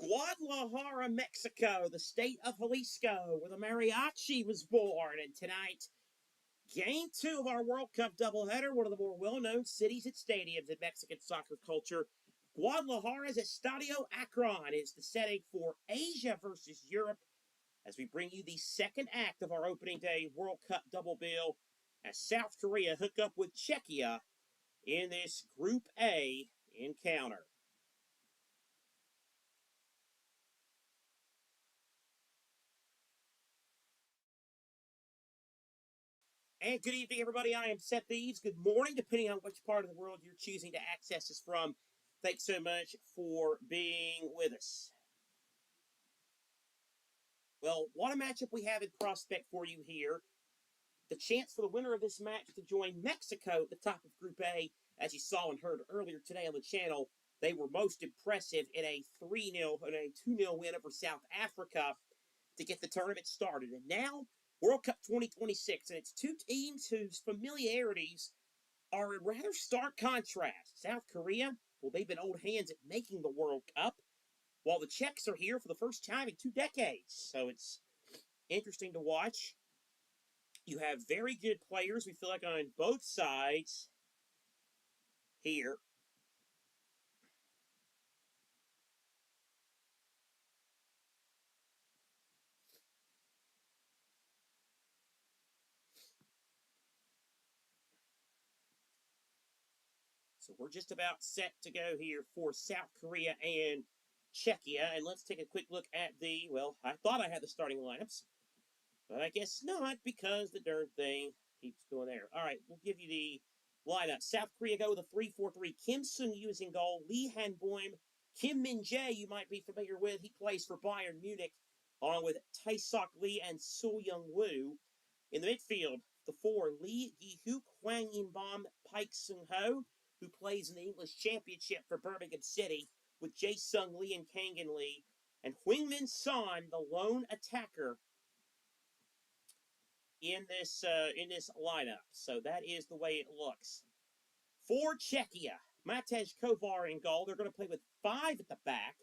Guadalajara, Mexico, the state of Jalisco, where the mariachi was born. And tonight, game 2 of our World Cup doubleheader, one of the more well-known cities and stadiums in Mexican soccer culture. Guadalajara's Estadio Akron is the setting for Asia versus Europe as we bring you the second act of our opening day World Cup double bill as South Korea hook up with Czechia in this Group A encounter. And good evening, everybody. I am Seth Eaves. Good morning, depending on which part of the world you're choosing to access us from. Thanks so much for being with us. Well, what a matchup we have in prospect for you here. The chance for the winner of this match to join Mexico at the top of Group A, as you saw and heard earlier today on the channel. They were most impressive in a 3-0 and a 2-0 win over South Africa to get the tournament started. And now, World Cup 2026, and it's two teams whose familiarities are in rather stark contrast. South Korea, well, they've been old hands at making the World Cup, while the Czechs are here for the first time in 2 decades. So it's interesting to watch. You have very good players, we feel like, on both sides here. So we're just about set to go here for South Korea and Czechia. And let's take a quick look at the, well, I thought I had the starting lineups, but I guess not, because the darn thing keeps going there. All right, we'll give you the lineup. South Korea go with a 3-4-3. Kim Sung-yu is in goal. Lee Han-boim. Kim Min-jae, you might be familiar with. He plays for Bayern Munich, along with Tae-sok Lee and So Young-woo. In the midfield, the 4, Lee Gi-hook, Hwang In-bom, Paik Sung-ho, who plays in the English Championship for Birmingham City, with Jae-sung Lee and Kangin Lee, and Heung-min Son, the lone attacker, in this lineup. So that is the way it looks. For Czechia, Matej Kovar in goal. They're going to play with 5 at the back.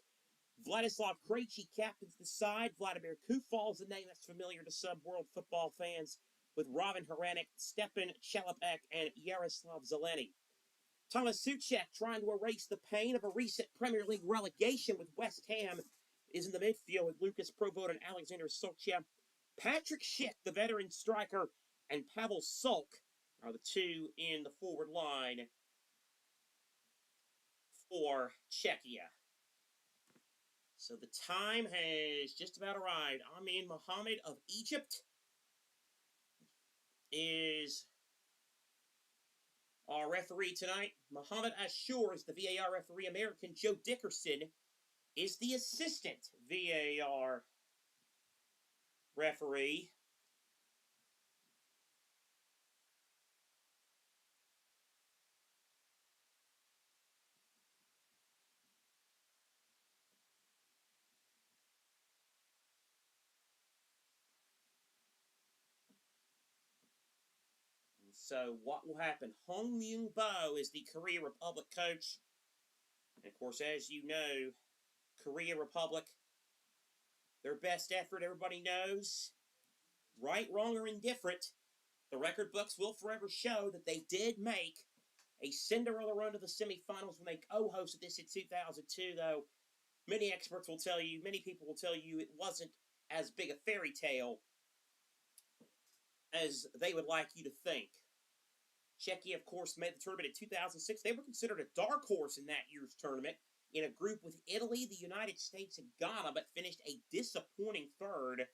Vladislav Krejci captains the side. Vladimir Kufal is a name that's familiar to some world football fans, with Robin Hranek, Stepan Chalupek, and Yaroslav Zeleny. Thomas Souček, trying to erase the pain of a recent Premier League relegation with West Ham, is in the midfield with Lucas Provod and Alexander Solcha. Patrick Schick, the veteran striker, and Pavel Sulk are the 2 in the forward line for Czechia. So the time has just about arrived. Amin Mohammed of Egypt is our referee tonight. Mohammed Ashur is the VAR referee. American Joe Dickerson is the assistant VAR referee. So what will happen? Hong Myung-bo is the Korea Republic coach. And of course, as you know, Korea Republic, their best effort, everybody knows. Right, wrong, or indifferent, the record books will forever show that they did make a Cinderella run to the semifinals when they co-hosted this in 2002, though many experts will tell you, many people will tell you, it wasn't as big a fairy tale as they would like you to think. Czechia, of course, made the tournament in 2006. They were considered a dark horse in that year's tournament, in a group with Italy, the United States, and Ghana, but finished a disappointing 3rd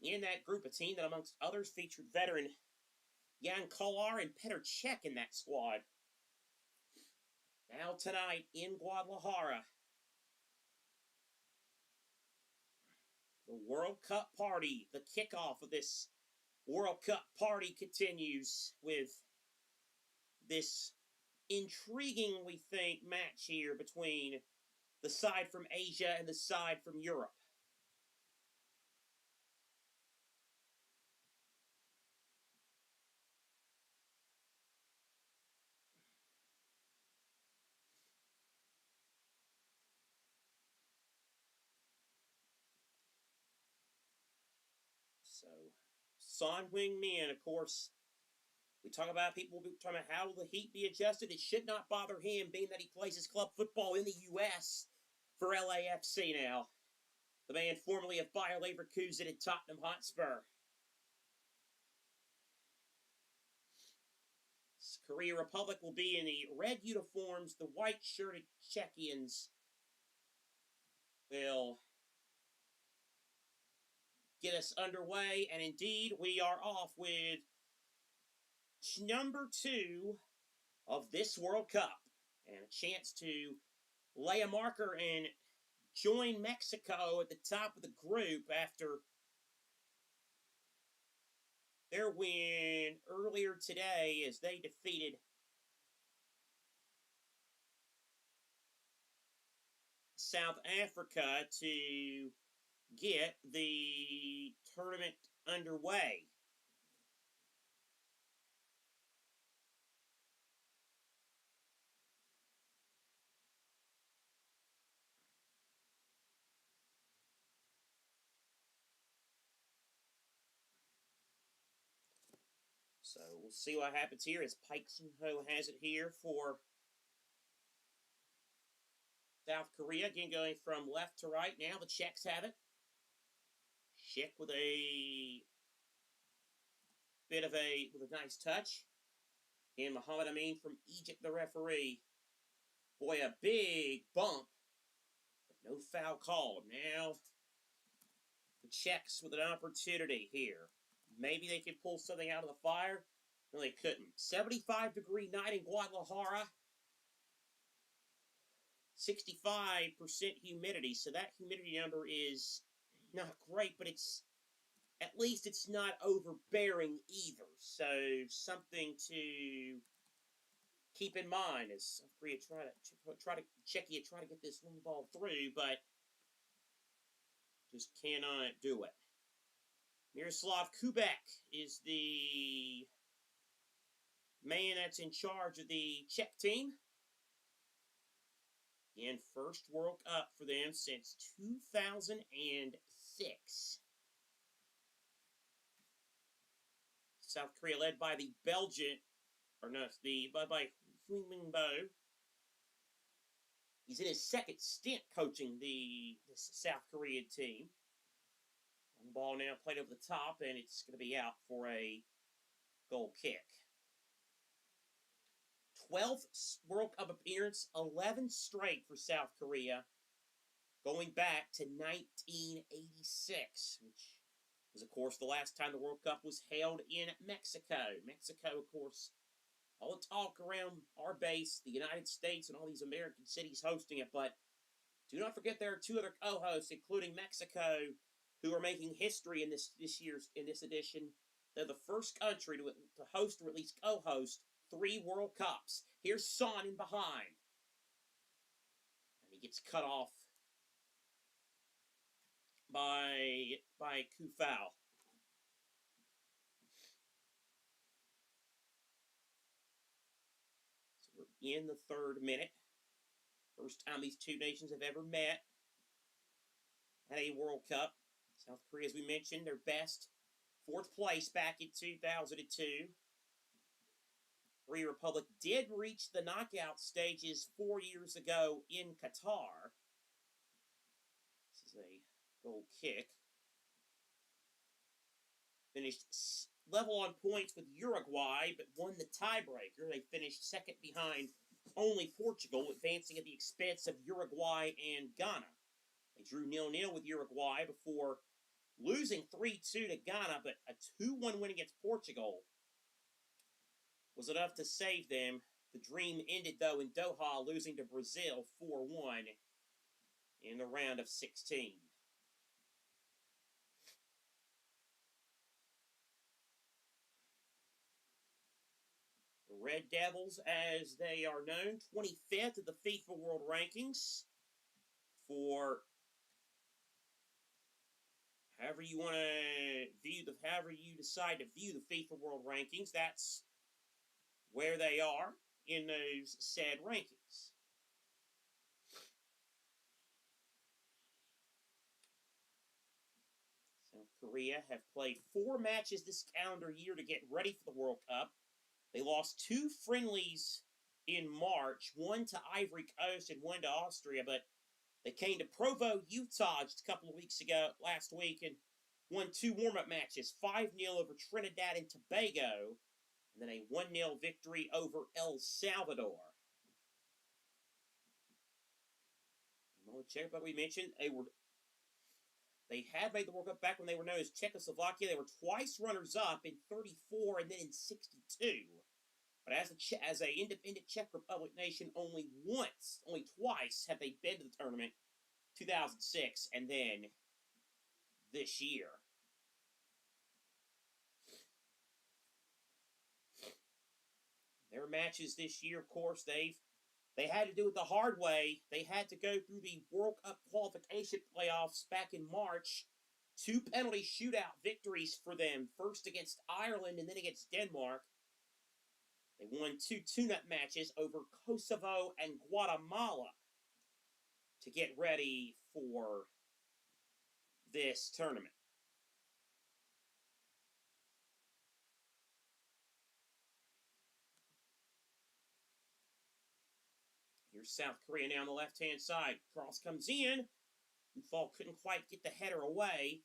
in that group. A team that, amongst others, featured veteran Jan Kolar and Petr Cech in that squad. Now tonight in Guadalajara, the World Cup party, the kickoff of this World Cup party continues with this intriguing, we think, match here between the side from Asia and the side from Europe. So, Son Heung-min, of course, we talk about people talking about how will the heat be adjusted. It should not bother him, being that he plays his club football in the U.S. for LAFC now. The man formerly of Bayer Leverkusen and Tottenham Hotspur. Korea Republic will be in the red uniforms. The white-shirted Czechians will get us underway. And indeed, we are off with number 2 of this World Cup. And a chance to lay a marker and join Mexico at the top of the group after their win earlier today as they defeated South Africa to get the tournament underway. So we'll see what happens here as Pike Sun-ho has it here for South Korea. Again, going from left to right now. The Czechs have it. Czech with a bit of with a nice touch. And Mohamed Amin from Egypt, the referee. Boy, a big bump. But no foul called. Now, the Czechs with an opportunity here. Maybe they could pull something out of the fire. No, they couldn't. 75-degree night in Guadalajara. 65% humidity. So that humidity number is not great, but at least it's not overbearing either. So something to keep in mind as South Korea Czechia try to get this one ball through, but just cannot do it. Miroslav Kubek is the man that's in charge of the Czech team. And first World Cup for them since 2006. South Korea led by the Belgian, by Heung-min. He's in his second stint coaching the South Korean team. The ball now played over the top, and it's going to be out for a goal kick. 12th World Cup appearance, 11 straight for South Korea, going back to 1986, which was, of course, the last time the World Cup was held in Mexico. Mexico, of course, all the talk around our base, the United States, and all these American cities hosting it, but do not forget there are 2 other co-hosts, including Mexico, who are making history in this edition. They're the first country to host or at least co-host 3 World Cups. Here's Son in behind. And he gets cut off by Kufau. So we're in the 3rd minute. First time these 2 nations have ever met at a World Cup. South Korea, as we mentioned, their best. 4th place back in 2002. Korea Republic did reach the knockout stages 4 years ago in Qatar. This is a goal kick. Finished level on points with Uruguay, but won the tiebreaker. They finished second behind only Portugal, advancing at the expense of Uruguay and Ghana. They drew 0-0 with Uruguay before losing 3-2 to Ghana, but a 2-1 win against Portugal was enough to save them. The dream ended, though, in Doha, losing to Brazil 4-1 in the round of 16. The Red Devils, as they are known, 25th of the FIFA World Rankings for however you want to view however you decide to view the FIFA World Rankings, that's where they are in those said rankings. South Korea have played 4 matches this calendar year to get ready for the World Cup. They lost 2 friendlies in March, one to Ivory Coast and one to Austria, but they came to Provo, Utah just a couple of weeks ago, last week, and won 2 warm-up matches, 5-0 over Trinidad and Tobago, and then a 1-0 victory over El Salvador. Czech, but we mentioned they had made the World Cup back when they were known as Czechoslovakia. They were twice runners-up in 34 and then in 62. But as a independent Czech Republic nation, only twice have they been to the tournament, 2006 and then this year. Their matches this year, of course, they had to do it the hard way. They had to go through the World Cup qualification playoffs back in March. 2 penalty shootout victories for them, first against Ireland and then against Denmark. They won 2 tune-up matches over Kosovo and Guatemala to get ready for this tournament. Here's South Korea now on the left-hand side. Cross comes in. Fall couldn't quite get the header away.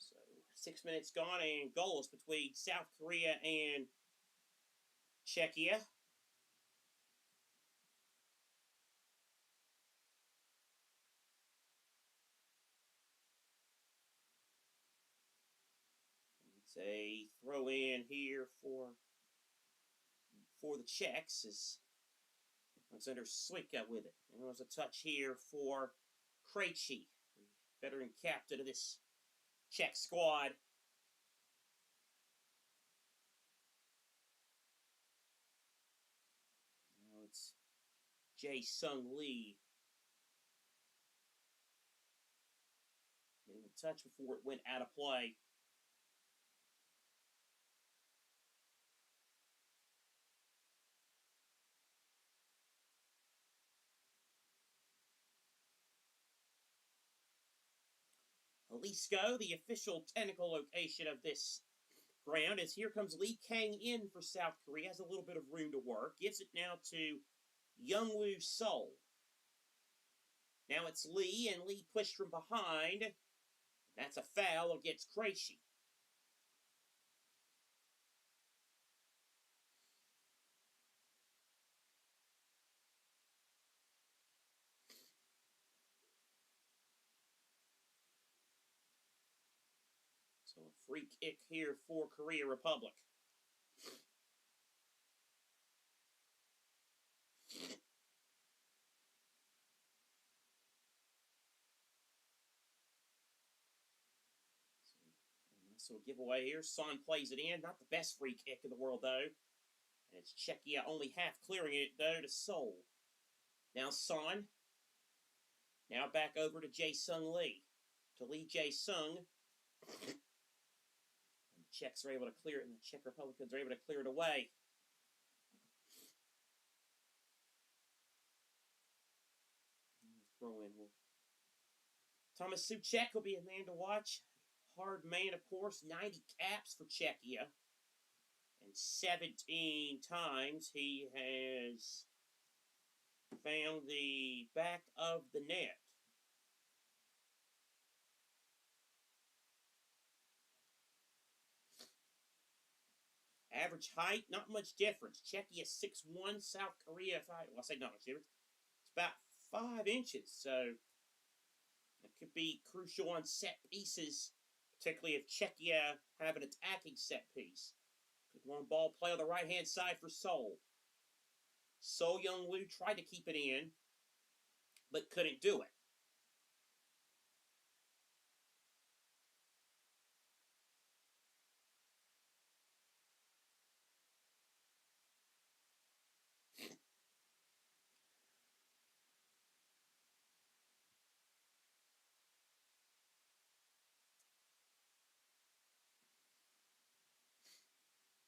So 6 minutes gone and goals between South Korea and Czechia. It's a throw in here for the Czechs as Alexander Slika with it. And there was a touch here for Krejci, the veteran captain of this Czech squad. Now it's Jae-Sung Lee getting a touch before it went out of play. Jalisco, the official technical location of this ground, as here comes Lee Kang in for South Korea. Has a little bit of room to work. Gives it now to Youngwoo Seoul. Now it's Lee, and Lee pushed from behind. That's a foul against Krejci. So a free kick here for Korea Republic. So a giveaway here. Son plays it in. Not the best free kick in the world, though. And it's Czechia only half clearing it, though, to Seoul. Now Son. Now back over to Jae-Sung Lee. To Lee Jae-Sung. And the Czechs are able to clear it, and the Czech Republicans are able to clear it away. Throw in. Thomas Souček will be a man to watch. Hard man, of course. 90 caps for Czechia. And 17 times he has found the back of the net. Average height, not much difference. Czechia 6'1", South Korea 5. Well, I say not much difference. about 5 inches, so it could be crucial on set pieces, particularly if Czechia have an attacking set piece. Good long ball play on the right-hand side for Seoul. So Young Woo tried to keep it in, but couldn't do it.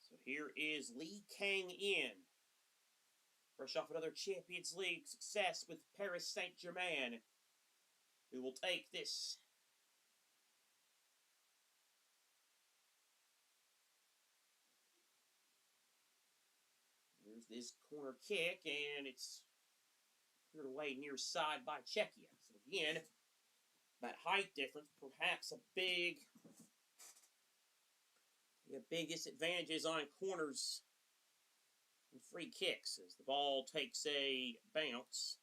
So here is Lee Kang-in, fresh off another Champions League success with Paris Saint-Germain, who will take this. Here's this corner kick, and it's cleared away near side by Czechia. So again, that height difference, perhaps the biggest advantages on corners and free kicks as the ball takes a bounce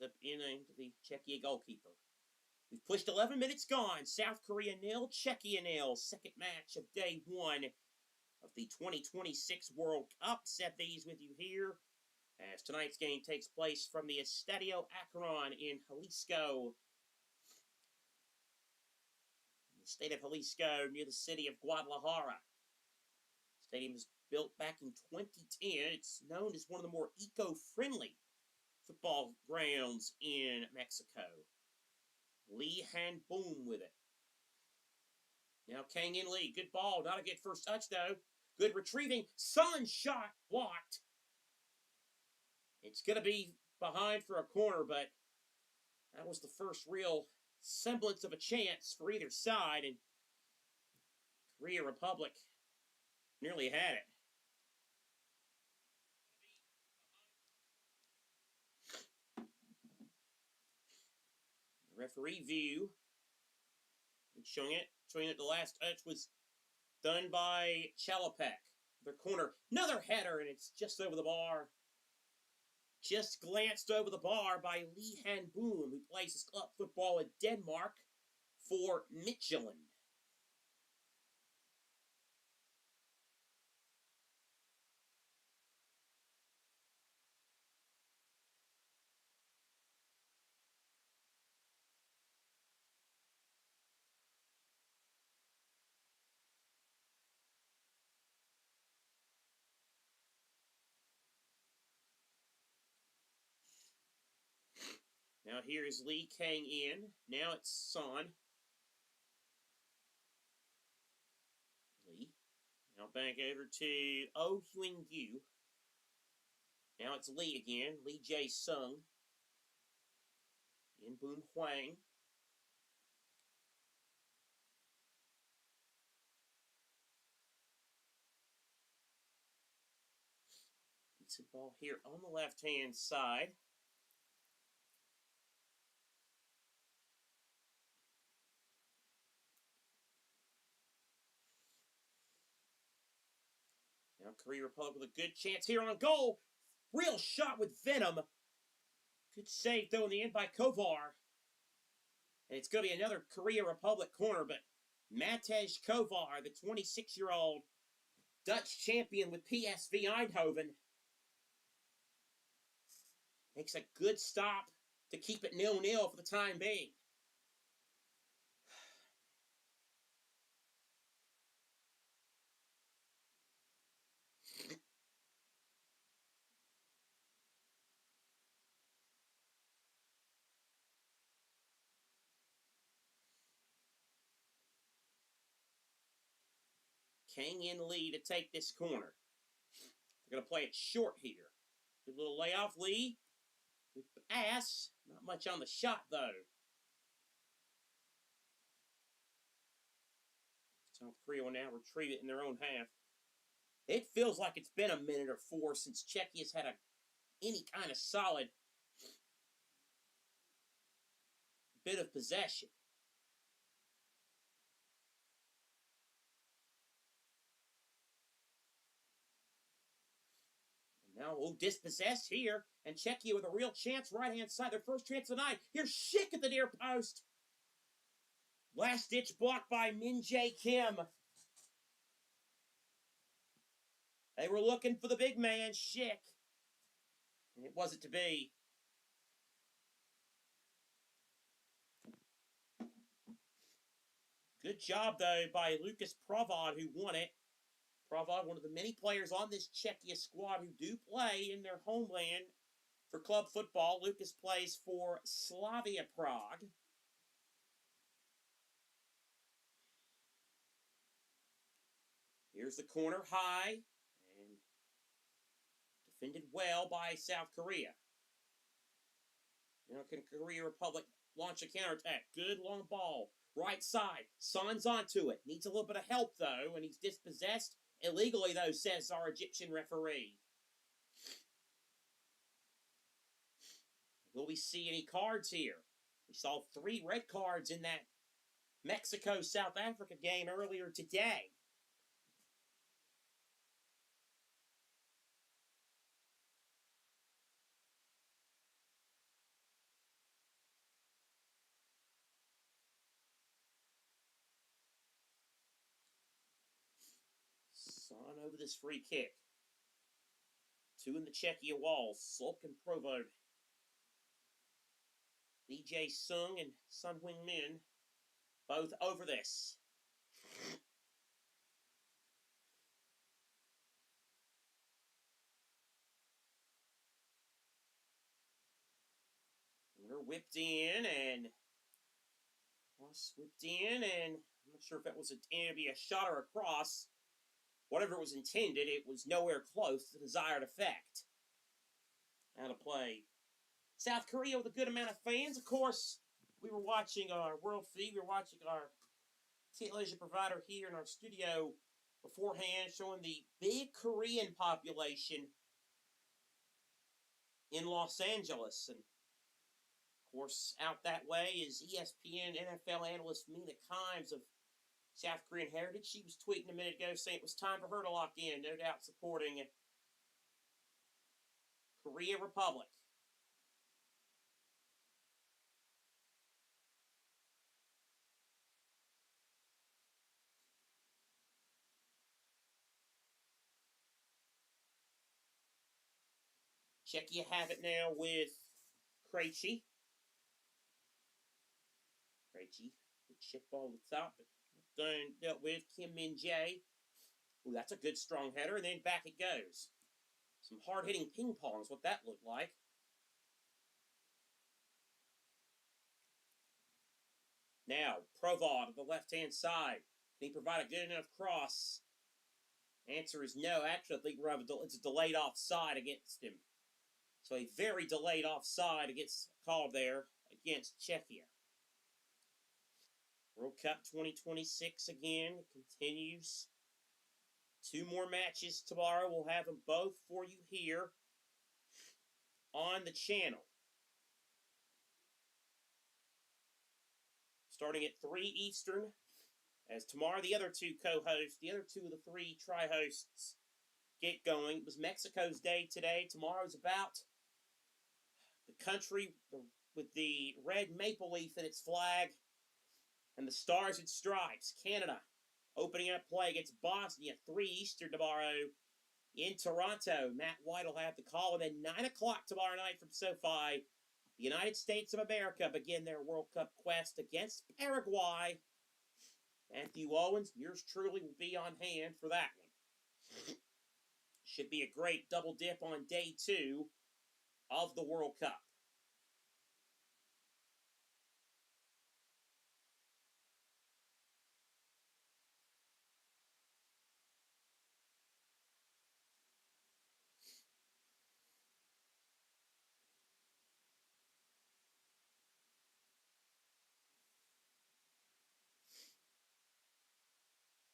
up into the Czechia goalkeeper. We've pushed 11 minutes gone. South Korea 0, Czechia 0. Second match of day 1 of the 2026 World Cup. Seth Eaves with you here as tonight's game takes place from the Estadio Akron in Jalisco, in the state of Jalisco, near the city of Guadalajara. The stadium was built back in 2010. It's known as one of the more eco-friendly football grounds in Mexico. Lee Han Boom with it. Now Kang-in Lee, good ball, not a good first touch though. Good retrieving, Son shot blocked. It's going to be behind for a corner, but that was the first real semblance of a chance for either side, and Korea Republic nearly had it. The referee view showing that the last touch was done by Chalopek. Their corner, another header, and it's just over the bar. Just glanced over the bar by Lee Han Boom, who plays his club football in Denmark for Midtjylland. Now here is Lee Kang-in. Now it's Son. Lee. Now back over to Oh Hyun-gyu. Now it's Lee again. Lee Jae-sung. In Boon Hwang. Decent ball here on the left-hand side. Now Korea Republic with a good chance here on goal. Real shot with venom. Good save, though, in the end by Kovar. And it's going to be another Korea Republic corner, but Matej Kovar, the 26-year-old Dutch champion with PSV Eindhoven, makes a good stop to keep it 0-0 for the time being. Kang-in Lee to take this corner. They're going to play it short here. Good little layoff, Lee. Good pass. Not much on the shot, though. South Korea will now retrieve it in their own half. It feels like it's been a minute or 4 since Czechia's had any kind of solid bit of possession. And now Now, dispossessed here. And Czechia with a real chance, right-hand side. Their first chance of the night. Here's Schick at the near post. Last-ditch block by Min Jae Kim. They were looking for the big man, Schick. And it wasn't to be. Good job, though, by Lucas Provad, who won it. Provad, one of the many players on this Czechia squad who do play in their homeland for club football. Lucas plays for Slavia Prague. Here's the corner high. And defended well by South Korea. Now can Korea Republic launch a counterattack? Good long ball. Right side. Son's onto it. Needs a little bit of help, though, and he's dispossessed. Illegally, though, says our Egyptian referee. Will we see any cards here? We saw 3 red cards in that Mexico-South Africa game earlier today. Son over this free kick. 2 in the Czechia walls. Sulk and Provo. DJ Sung and Sun Wing Min both over this. We're whipped in and I'm not sure if that was intended to be a shot or a cross. Whatever was intended, it was nowhere close to the desired effect. Out of play. South Korea with a good amount of fans. Of course, we were watching our World Feed. We were watching our television provider here in our studio beforehand, showing the big Korean population in Los Angeles. And, of course, out that way is ESPN NFL analyst Mina Kimes of South Korean heritage. She was tweeting a minute ago saying it was time for her to lock in, no doubt supporting Korea Republic. Czechia have it now with Krejci. Krejci, good chip ball at the top, but done dealt with Kim Min Jae. Ooh, that's a good strong header, and then back it goes. Some hard-hitting ping pong is what that looked like. Now, Provad on the left-hand side. Can he provide a good enough cross? Answer is no. Actually, I think it's a delayed offside against him. So a very delayed offside gets called there against Czechia. World Cup 2026 again continues. 2 more matches tomorrow. We'll have them both for you here on the channel. Starting at 3 Eastern, as tomorrow the other 2 co-hosts, the other 2 of the 3 tri-hosts get going. It was Mexico's day today. Tomorrow's about the country with the red maple leaf in its flag and the stars and stripes. Canada opening up play against Bosnia, 3 Eastern tomorrow in Toronto. Matt White will have the call. And then 9 o'clock tomorrow night from SoFi, the United States of America begin their World Cup quest against Paraguay. Matthew Owens, yours truly, will be on hand for that one. Should be a great double dip on day 2 of the World Cup.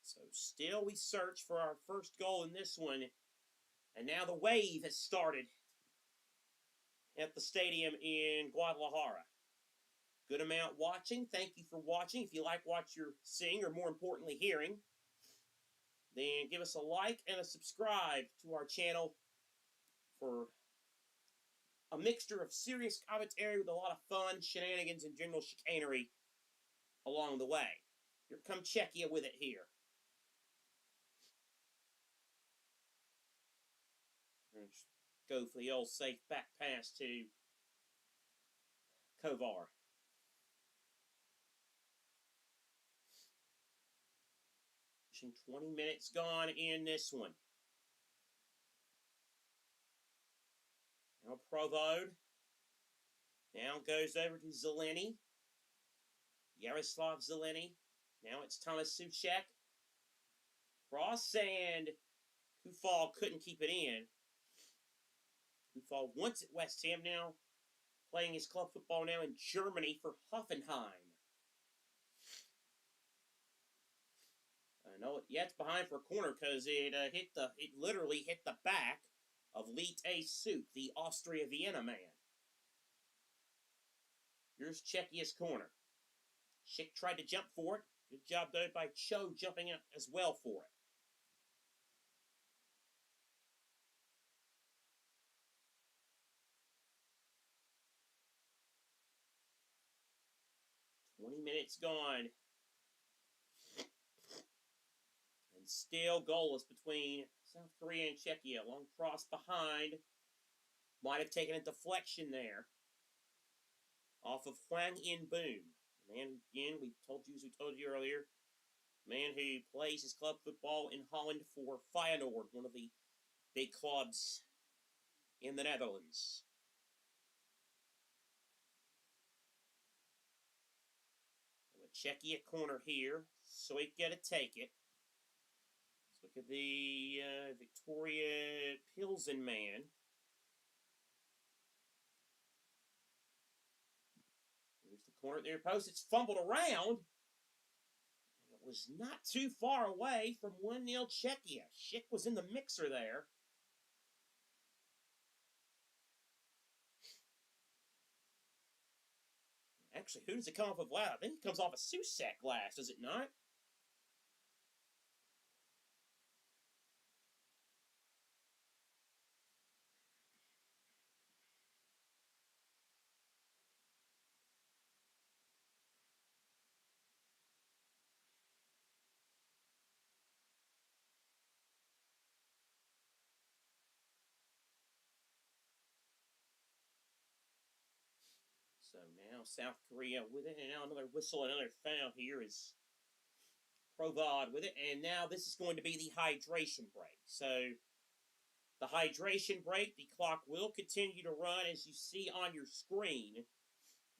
So still we search for our first goal in this one. And now the wave has started at the stadium in Guadalajara. Good amount watching. Thank you for watching. If you like what you're seeing, or more importantly hearing, then give us a like and a subscribe to our channel for a mixture of serious commentary with a lot of fun, shenanigans, and general chicanery along the way. Here come Czechia with it here. Let's go for the old safe back pass to Kovar. Pushing 20 minutes gone in this one. Now Provode. Now goes over to Zeleny. Yaroslav Zeleny. Now it's Thomas Souček. Cross, and Kufal couldn't keep it in. Kufal once at West Ham, now playing his club football now in Germany for Hoffenheim. No, yeah, it's behind for a corner because it literally hit the back of Lite Suk, the Austria Vienna man. Here's Czechia's corner. Schick tried to jump for it. Good job though by Cho jumping up as well for it. Minutes gone. And still goalless between South Korea and Czechia. Long cross behind. Might have taken a deflection there. Off of Hwang In Boom. Man, again, we told you earlier. Man who plays his club football in Holland for Feyenoord, one of the big clubs in the Netherlands. Czechia corner here. Soika to take it. Let's look at the Victoria Pilsen man. Here's the corner at their post. It's fumbled around. And it was not too far away from 1-0 Czechia. Schick was in the mixer there. Actually, who does it come off of last? I think it comes off of Souček last, does it not? So now South Korea with it, and now another whistle, another foul here is Provod with it, and now this is going to be the hydration break. So the hydration break, the clock will continue to run as you see on your screen.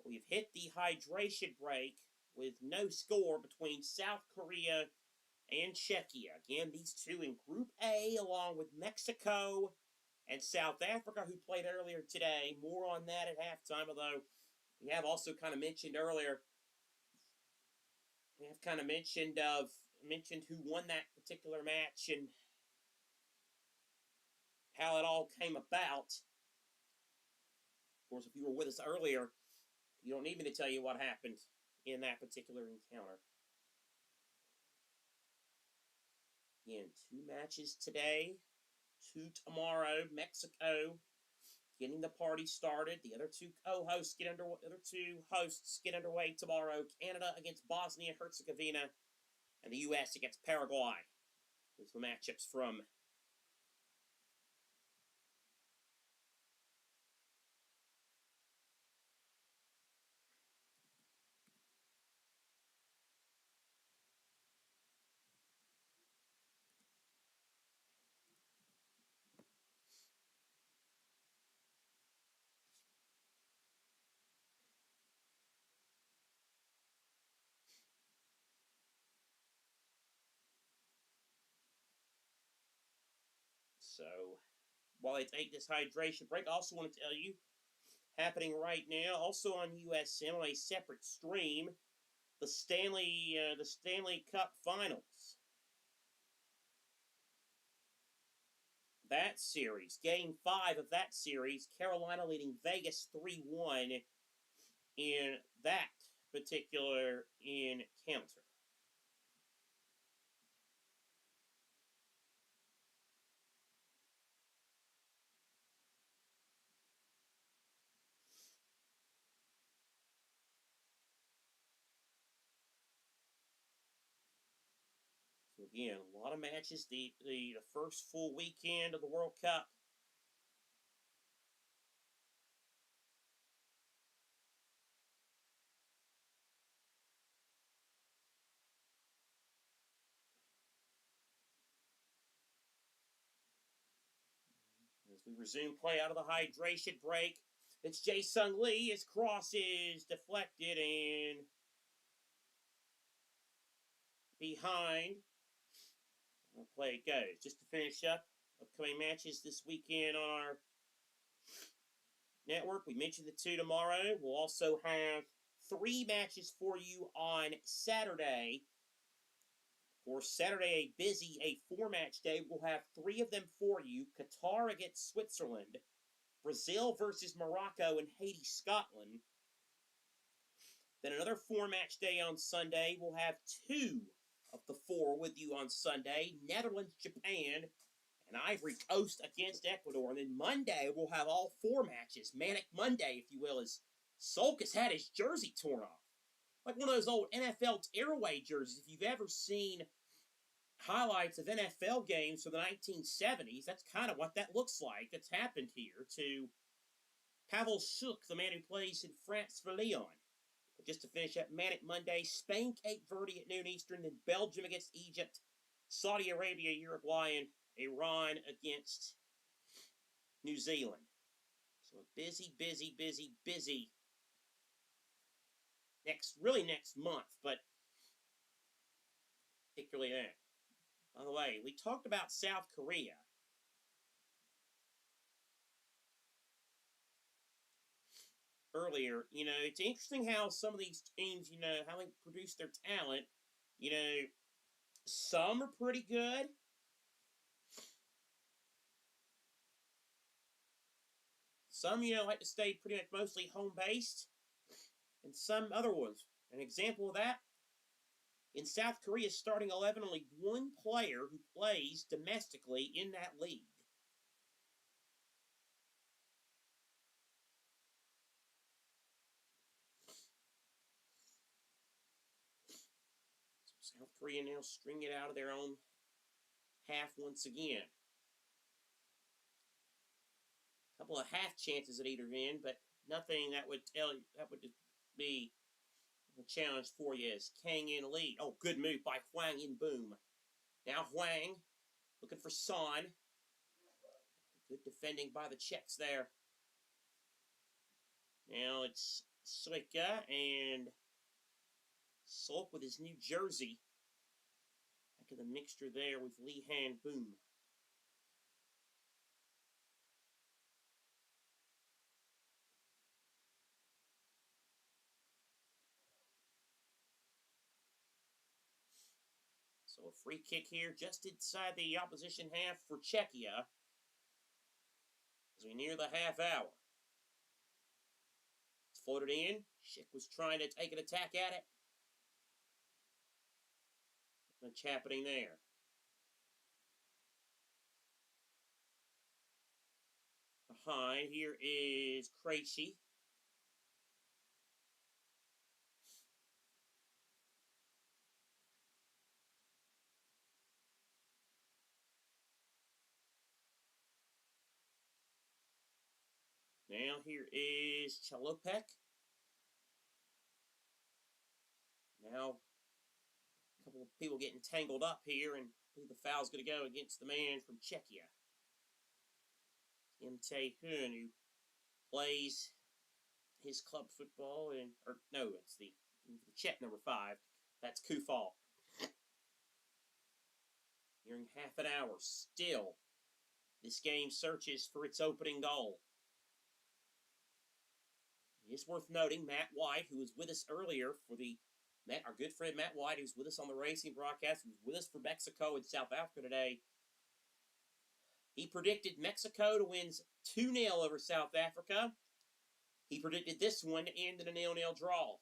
We've hit the hydration break with no score between South Korea and Czechia. Again, these two in Group A, along with Mexico and South Africa, who played earlier today. More on that at halftime, although we have also kind of mentioned earlier, we have kind of mentioned who won that particular match and how it all came about. Of course, if you were with us earlier, you don't need me to tell you what happened in that particular encounter. Again, 2 matches today, 2 tomorrow. Mexico getting the party started. The other two hosts get underway tomorrow. Canada against Bosnia and Herzegovina, and the U.S. against Paraguay. Those are the matchups from So, while they take this hydration break, I also want to tell you, happening right now, also on USM on a separate stream, the Stanley Cup Finals. That series, Game 5 of that series, Carolina leading Vegas 3-1 in that particular encounter. Again, a lot of matches. The first full weekend of the World Cup. As we resume play out of the hydration break, it's Jae-Sung Lee. His cross is deflected and behind. Play it goes. Just to finish up upcoming matches this weekend on our network. We mentioned the 2 tomorrow. We'll also have 3 matches for you on Saturday. Of course, Saturday, a 4-match day. We'll have 3 of them for you. Qatar against Switzerland, Brazil versus Morocco, and Haiti, Scotland. Then another 4-match day on Sunday. We'll have 2 of the 4 with you on Sunday. Netherlands, Japan, and Ivory Coast against Ecuador. And then Monday, we'll have all 4 matches. Manic Monday, if you will, as Sulk has had his jersey torn off. Like one of those old NFL tearaway jerseys. If you've ever seen highlights of NFL games from the 1970s, that's kind of what that looks like. That's happened here to Pavel Suk, the man who plays in France for Lyon. But just to finish up, Manic Monday, Spain, Cape Verde at noon Eastern, then Belgium against Egypt, Saudi Arabia, Uruguay, and Iran against New Zealand. So a busy next month, but particularly that. By the way, we talked about South Korea. Earlier, it's interesting how some of these teams, how they produce their talent. Some are pretty good. Some, like to stay pretty much mostly home-based. And some other ones. An example of that, in South Korea's starting 11, only 1 player who plays domestically in that league. So South Korea now string it out of their own half once again. A couple of half chances at either end, but nothing that would be a challenge for you as Kang in lead. Oh, good move by Hwang in boom. Now Hwang looking for Son. Good defending by the Czechs there. Now it's Suika and Sulk with his new jersey. Back in the mixture there with Lee Han Boom. So a free kick here just inside the opposition half for Czechia as we near the half hour. It's floated in. Schick was trying to take an attack at it. What's happening there? Behind here is Krejci. Now here is Chalopek. Now a couple of people getting tangled up here, and I believe the foul's going to go against the man from Czechia. Im Tae-hoon, who plays his club football, it's the Czech number 5. That's Kufal. Nearing half an hour. Still, this game searches for its opening goal. It is worth noting, Matt White, who was with us earlier for our good friend Matt White, who's with us on the racing broadcast, who's with us for Mexico and South Africa today. He predicted Mexico to win 2-0 over South Africa. He predicted this one to end in a 0-0 draw.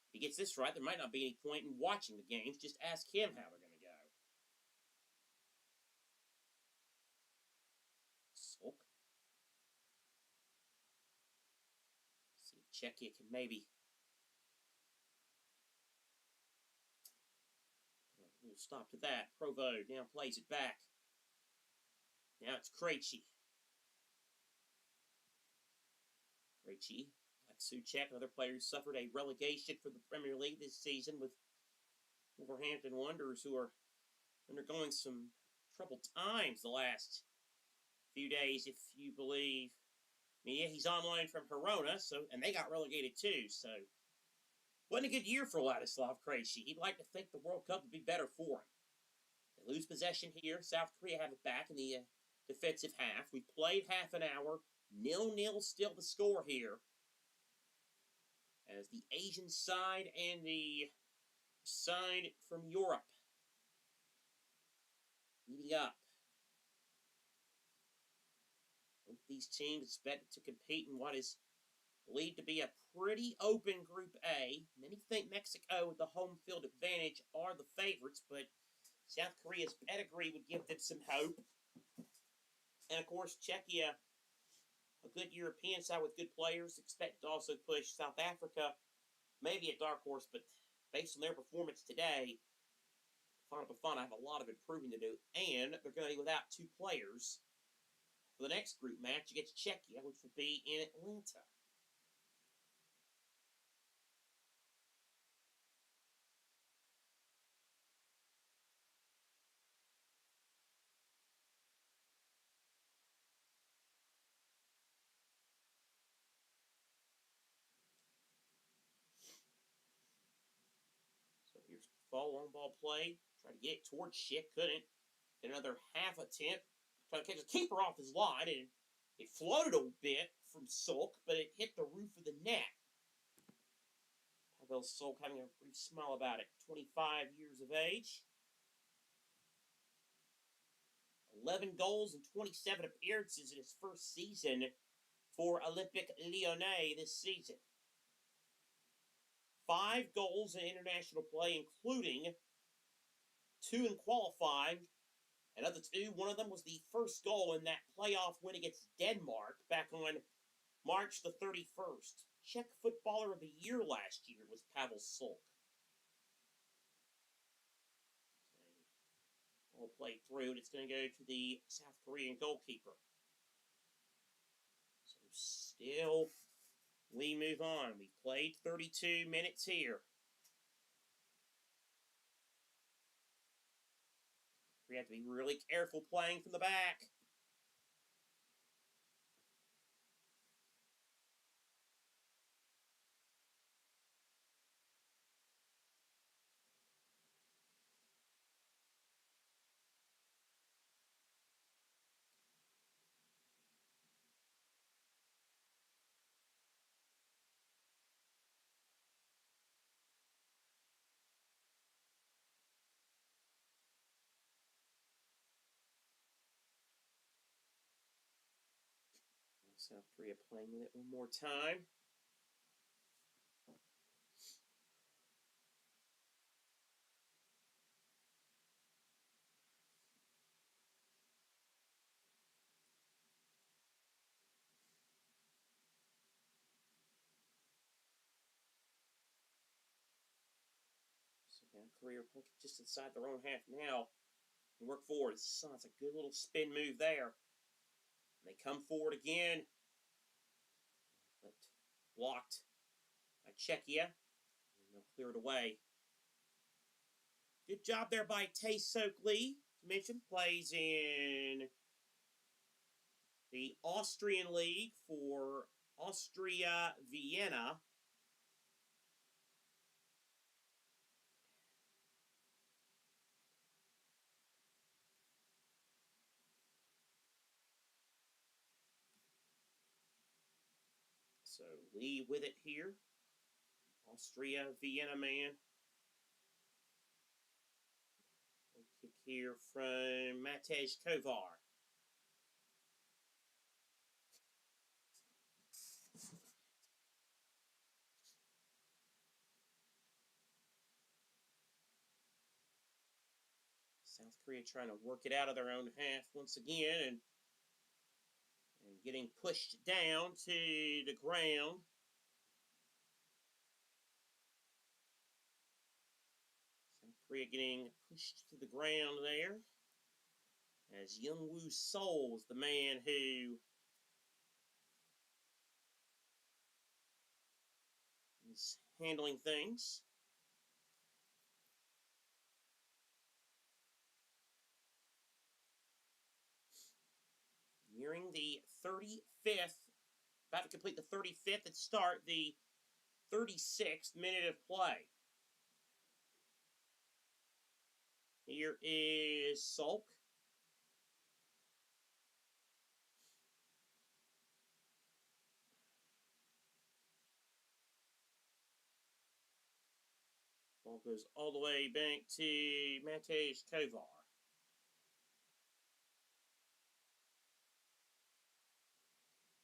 If he gets this right, there might not be any point in watching the games. Just ask him how they're going to go. Sulk. See if Czechia can maybe Full stop to that. Provo now plays it back. Now it's Krejci. Krejci, like Suchek, another player who suffered a relegation for the Premier League this season with Wolverhampton Wanderers, who are undergoing some troubled times the last few days, if you believe. I mean, yeah, he's on loan from Verona, and they got relegated too, so wasn't a good year for Ladislav Krejci. He'd like to think the World Cup would be better for him. They lose possession here. South Korea have it back in the defensive half. We've played half an hour. 0-0 still the score here, as the Asian side and the side from Europe meeting up. Both these teams expected to compete in what is believed to be a pretty open Group A. Many think Mexico, with the home field advantage, are the favorites, but South Korea's pedigree would give them some hope. And of course, Czechia, a good European side with good players, expect to also push South Africa, maybe a dark horse, but based on their performance today, Bafana have a lot of improving to do, and they're going to be without two players for the next group match against Czechia, which will be in Atlanta. So here's fall long ball play. Try to get it towards Schick, couldn't. Then another half attempt. Trying to catch the keeper off his line, and it floated a bit from Sulk, but it hit the roof of the net. Pavel Sulk having a brief smile about it. 25 years of age. 11 goals and 27 appearances in his first season for Olympique Lyonnais this season. 5 goals in international play, including 2 in qualifying. And of the 2, one of them was the first goal in that playoff win against Denmark back on March the 31st. Czech Footballer of the Year last year was Pavel Sulk. Ball played through, and it's going to go to the South Korean goalkeeper. So still, we move on. We played 32 minutes here. We have to be really careful playing from the back. South Korea playing with it one more time. So South Korea just inside their own half now. And work forward. It's a good little spin move there. And they come forward again. But blocked by Czechia. And they'll clear it away. Good job there by Tae-Sok Lee. To mention, plays in the Austrian League for Austria Vienna. So Lee with it here. Austria Vienna man. Kick here from Matej Kovar. South Korea trying to work it out of their own half once again, and getting pushed down to the ground. South Korea getting pushed to the ground there. As Youngwoo Seoul is the man who is handling things. Nearing the 35th, about to complete the 35th and start the 36th minute of play. Here is Sulk. Ball goes all the way back to Matej Kovar.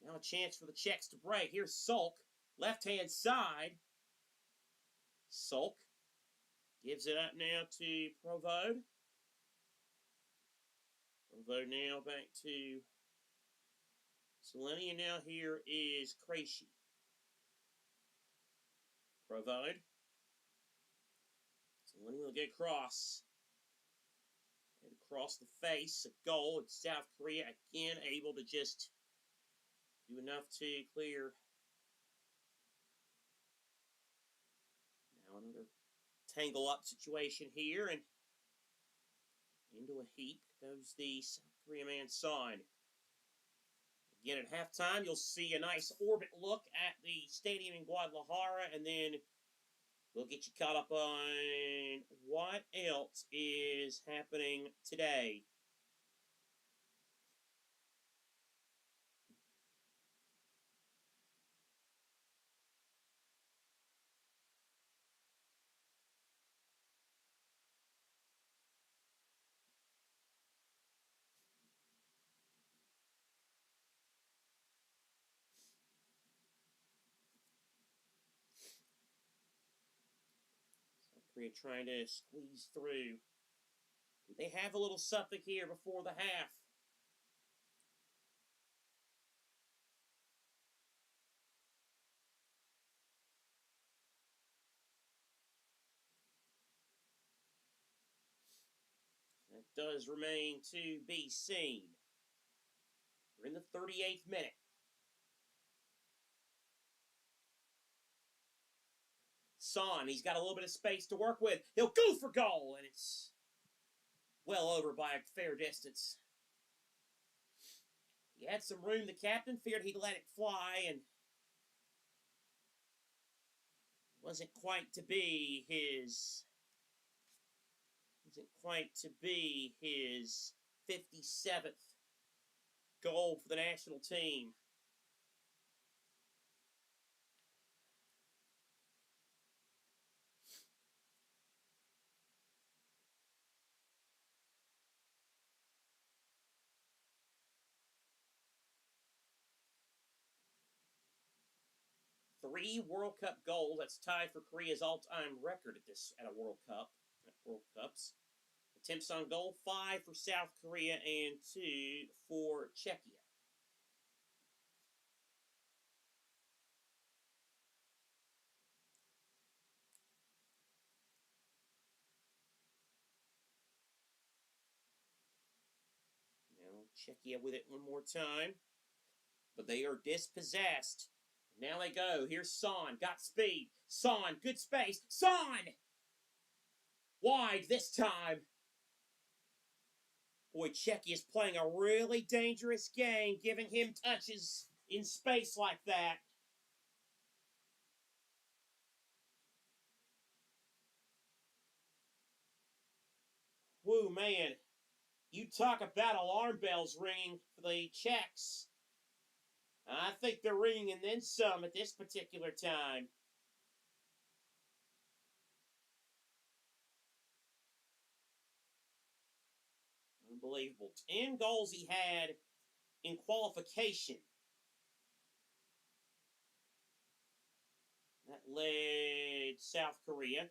Now a chance for the Czechs to break. Here's Sulk, left-hand side. Sulk gives it up now to Provode. Provode now back to Seleni, and now here is Krejci. Provode. Seleni will get across. And across the face, a goal. And South Korea again able to just do enough to clear. Now another tangle up situation here, and into a heap goes the South Korea man Son. Again, at halftime, you'll see a nice orbit look at the stadium in Guadalajara, and then we'll get you caught up on what else is happening today. Korea trying to squeeze through. They have a little something here before the half. That does remain to be seen. We're in the 38th minute. Son, he's got a little bit of space to work with. He'll go for goal, and it's well over by a fair distance. He had some room. The captain feared he'd let it fly, and wasn't quite to be his 57th goal for the national team. Three World Cup goals. That's tied for Korea's all-time record at a World Cups. Attempts on goal, 5 for South Korea and 2 for Czechia. Now Czechia with it one more time. But they are dispossessed. Now they go. Here's Son. Got speed. Son. Good space. Son! Wide this time. Boy, Czechia is playing a really dangerous game, giving him touches in space like that. Woo, man. You talk about alarm bells ringing for the Czechs. I think they're ringing and then some at this particular time. Unbelievable. 10 goals he had in qualification. That led South Korea.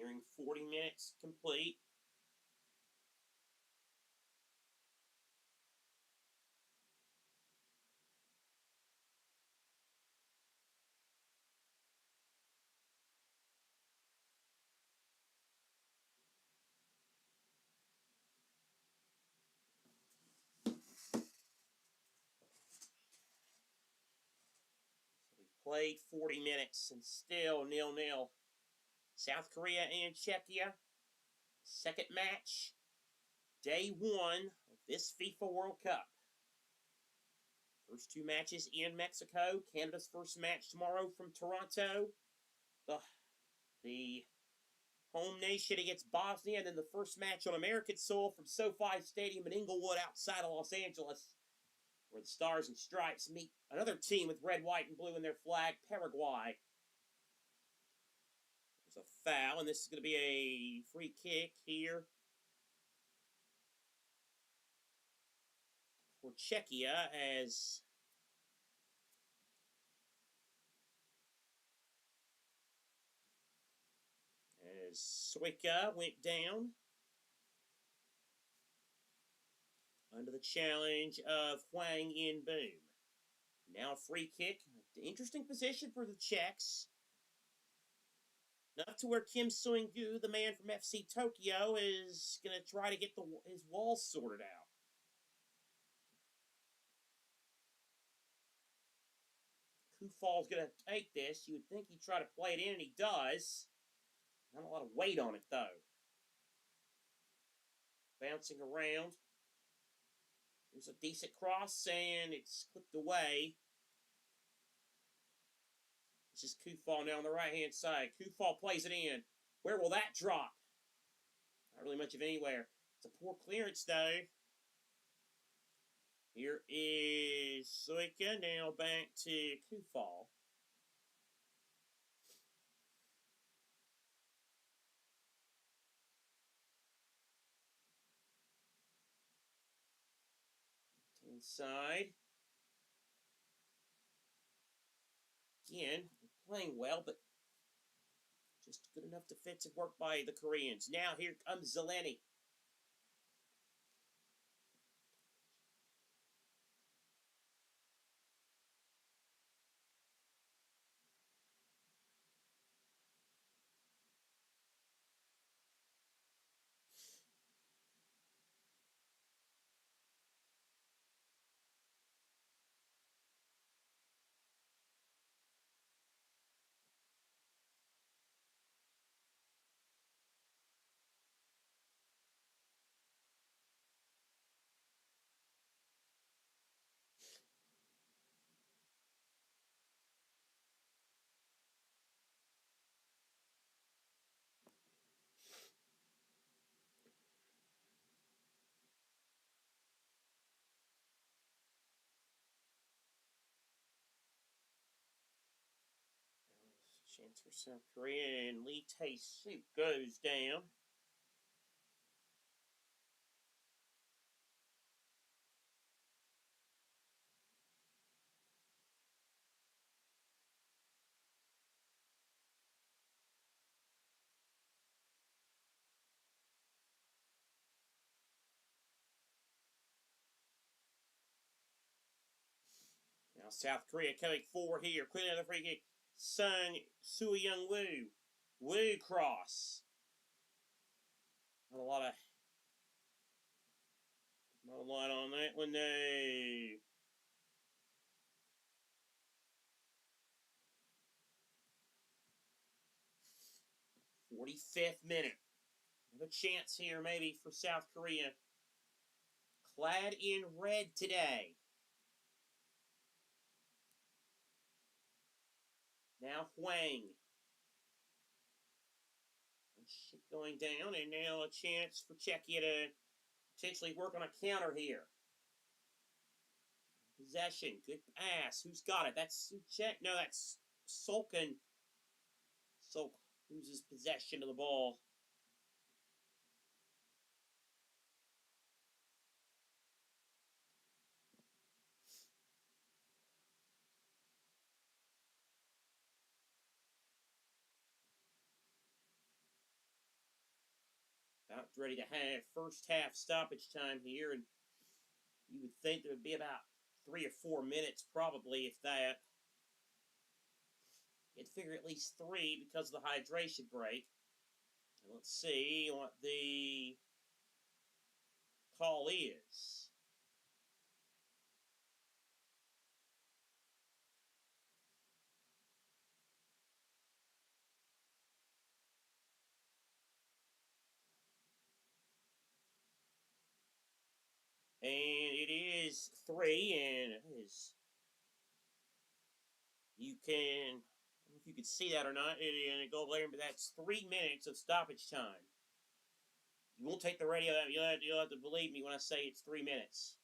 Nearing 40 minutes complete. Played 40 minutes and still 0-0. South Korea and Czechia. Second match. Day 1 of this FIFA World Cup. First 2 matches in Mexico. Canada's first match tomorrow from Toronto. The home nation against Bosnia. And then the first match on American soil from SoFi Stadium in Inglewood outside of Los Angeles, where the Stars and Stripes meet another team with red, white, and blue in their flag, Paraguay. There's a foul, and this is going to be a free kick here for Czechia as Suica went down under the challenge of Hwang In Boom. Now a free kick. Interesting position for the Czechs. Enough to where Kim Seung-gu, the man from FC Tokyo, is going to try to get his walls sorted out. Kufal's going to take this. You would think he'd try to play it in, and he does. Not a lot of weight on it, though. Bouncing around. There's a decent cross, and it's clipped away. This is Kufal now on the right-hand side. Kufal plays it in. Where will that drop? Not really much of anywhere. It's a poor clearance, though. Here is Suica, now back to Kufal. Inside. Again, playing well, but just good enough defensive work by the Koreans. Now here comes Zeleny. Chance for South Korea, and Lee Tae-suk goes down. Now South Korea coming forward here. Quick another free kick. Soo-young Woo. Woo cross. Not a lot of line on that one, no. 45th minute. Another chance here maybe for South Korea. Clad in red today. Now Hwang. Shit going down, and now a chance for Czechia to potentially work on a counter here. Possession, good pass. Who's got it? That's Czech. No, that's Sulkin. Sulk loses possession of the ball. About ready to have first half stoppage time here, and you would think there would be about 3 or 4 minutes, probably, if that. You'd figure at least 3 because of the hydration break. And let's see what the call is. And it is 3, and it is. You can. I don't know if you can see that or not. It go there, but that's 3 minutes of stoppage time. You won't take the radio out. You'll have to believe me when I say it's 3 minutes.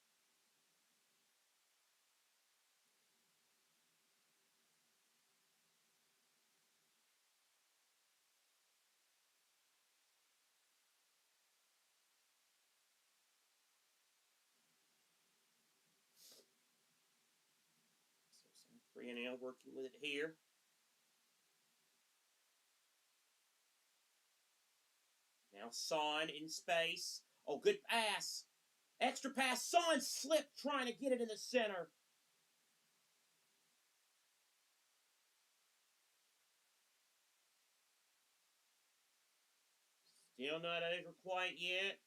So South Korea now working with it here. Now Son in space. Oh, good pass. Extra pass. Son slipped trying to get it in the center. Still not over quite yet.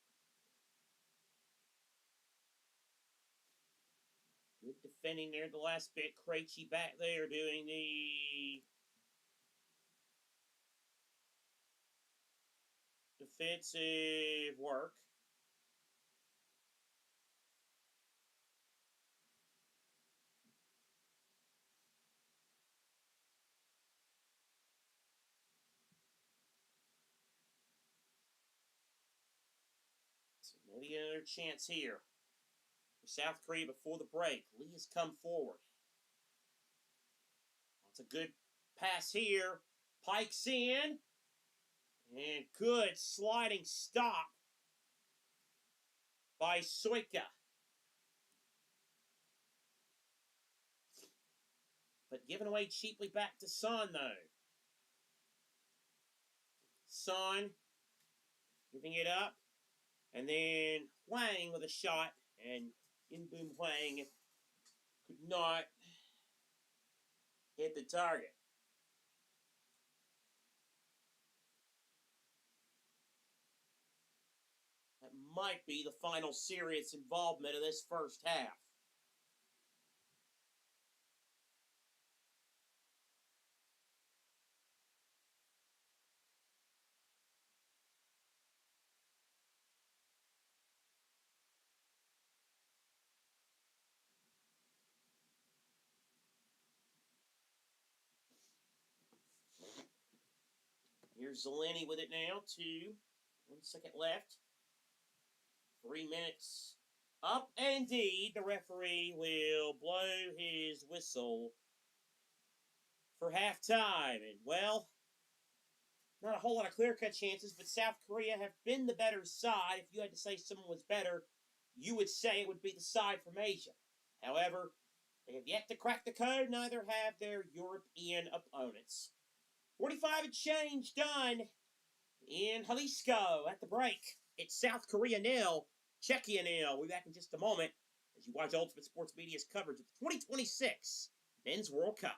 Good defending there the last bit. Krejci back there doing the defensive work. So maybe another chance here for South Korea before the break. Lee has come forward. That's a good pass here. Pikes in. And good sliding stop by Soika. But given away cheaply back to Son, though. Son giving it up. And then Hwang with a shot. And In-Boom Hwang could not hit the target. That might be the final serious involvement of this first half. Here's Zeleny with it now. 1 second left. 3 minutes up. Indeed, the referee will blow his whistle for halftime. And, well, not a whole lot of clear-cut chances, but South Korea have been the better side. If you had to say someone was better, you would say it would be the side from Asia. However, they have yet to crack the code, neither have their European opponents. 45 and change done in Jalisco at the break. It's South Korea 0, Czechia 0. We'll be back in just a moment as you watch Ultimate Sports Media's coverage of the 2026 Men's World Cup.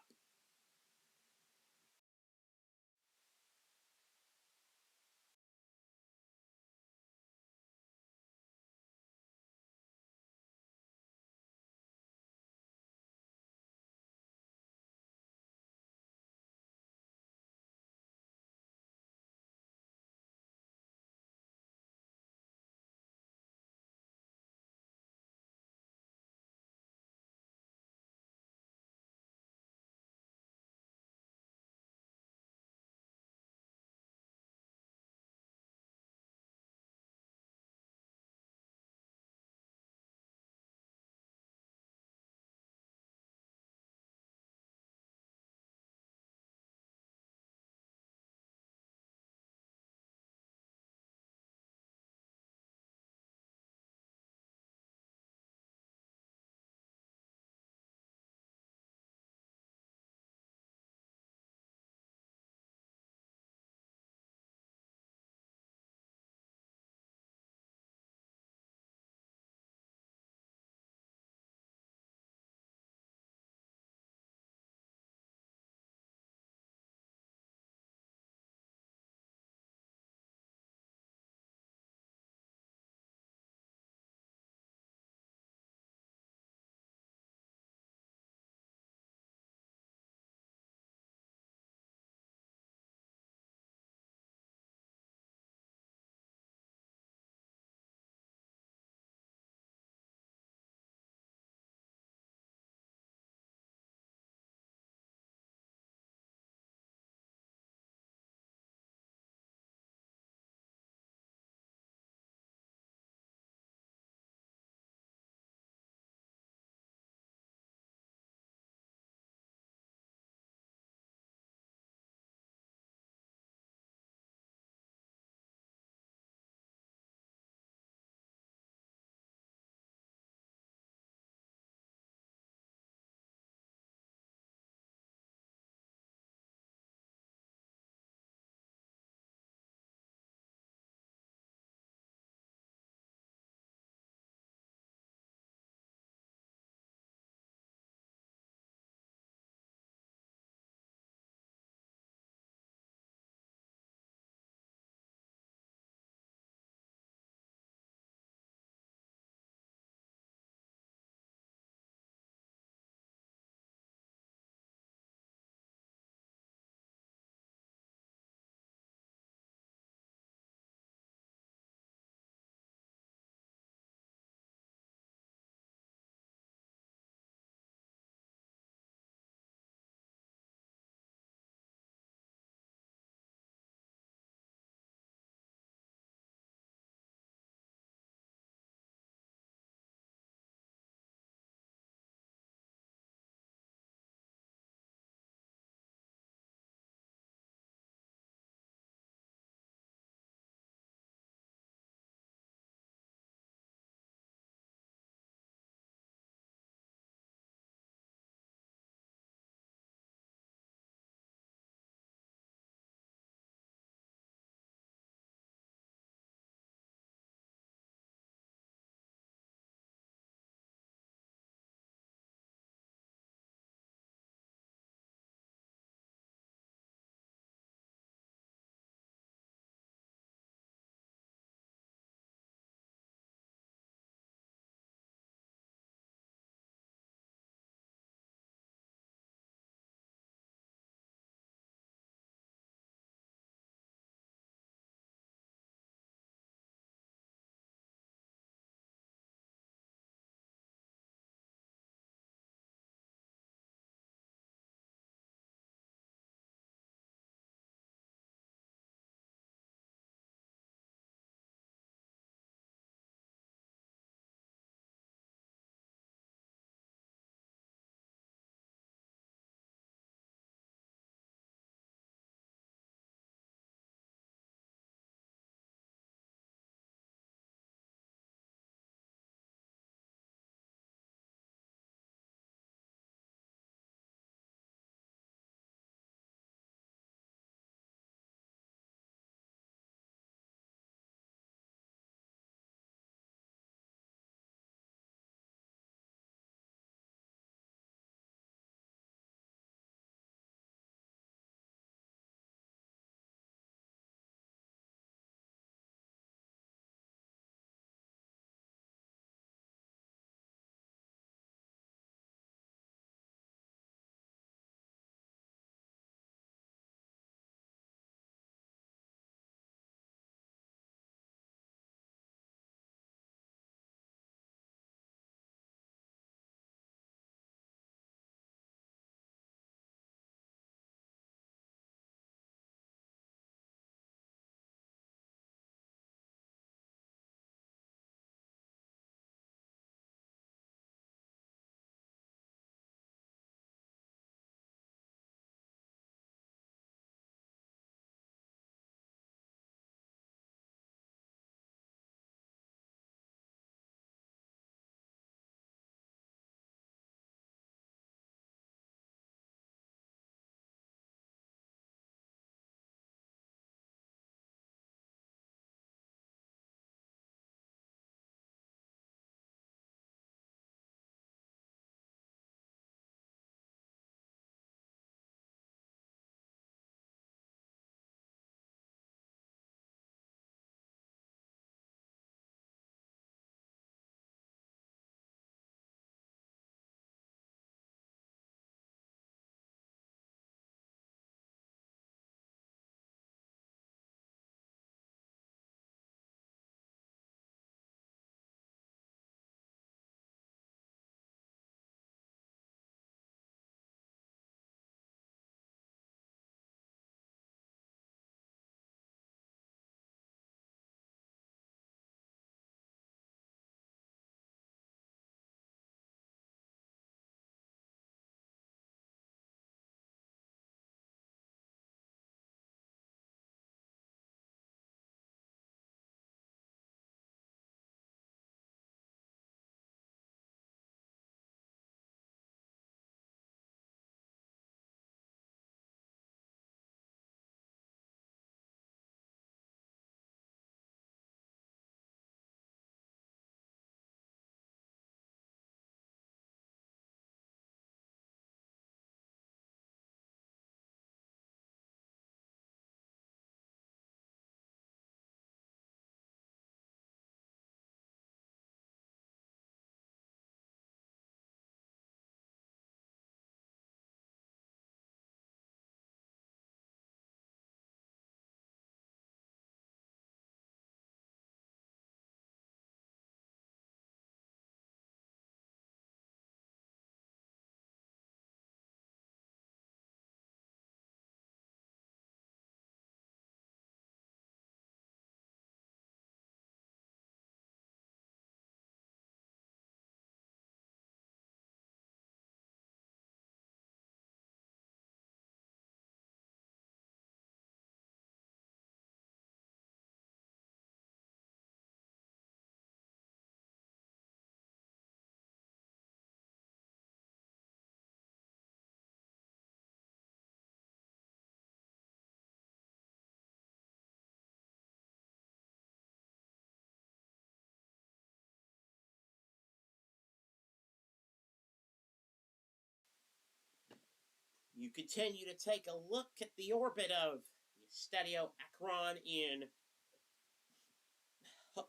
You continue to take a look at the orbit of the Estadio Akron in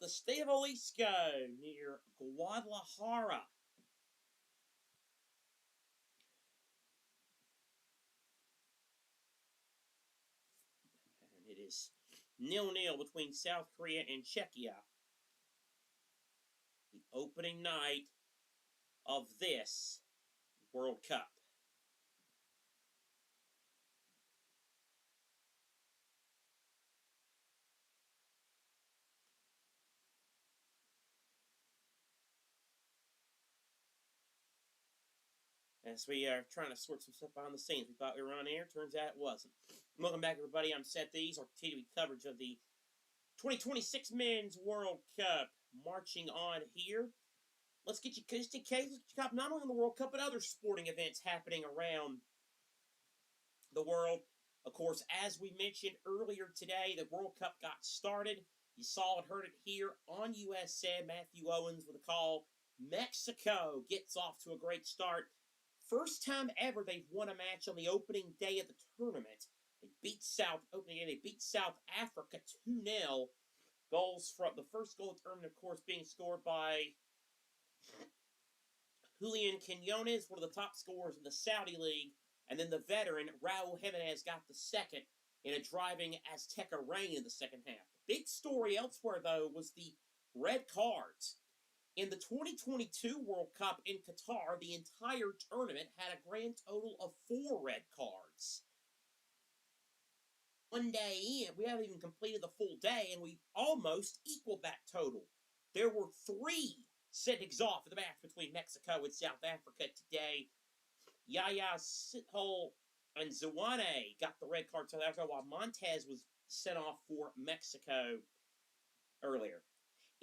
the state of Jalisco near Guadalajara. And it is 0-0 between South Korea and Czechia. The opening night of this World Cup. As we are trying to sort some stuff behind the scenes. We thought we were on air. Turns out it wasn't. Welcome back, everybody. I'm Seth Eaves. Our continuing coverage of the 2026 Men's World Cup marching on here. Let's get you, just in case, not only in the World Cup, but other sporting events happening around the world. Of course, as we mentioned earlier today, the World Cup got started. You saw and heard it here on USN. Matthew Owens with a call. Mexico gets off to a great start. First time ever they've won a match on the opening day of the tournament. They beat South Africa 2-0. Goals from the first goal of the tournament, of course, being scored by Julian Quinones, one of the top scorers in the Saudi League. And then the veteran, Raul Jimenez, got the second in a driving Azteca rain in the second half. The big story elsewhere, though, was the red cards. In the 2022 World Cup in Qatar, the entire tournament had a grand total of 4 red cards. One day in, we haven't even completed the full day, and we almost equaled that total. There were 3 sendings off for the match between Mexico and South Africa today. Yaya Sithole and Zwane got the red card to South Africa, while Montez was sent off for Mexico earlier.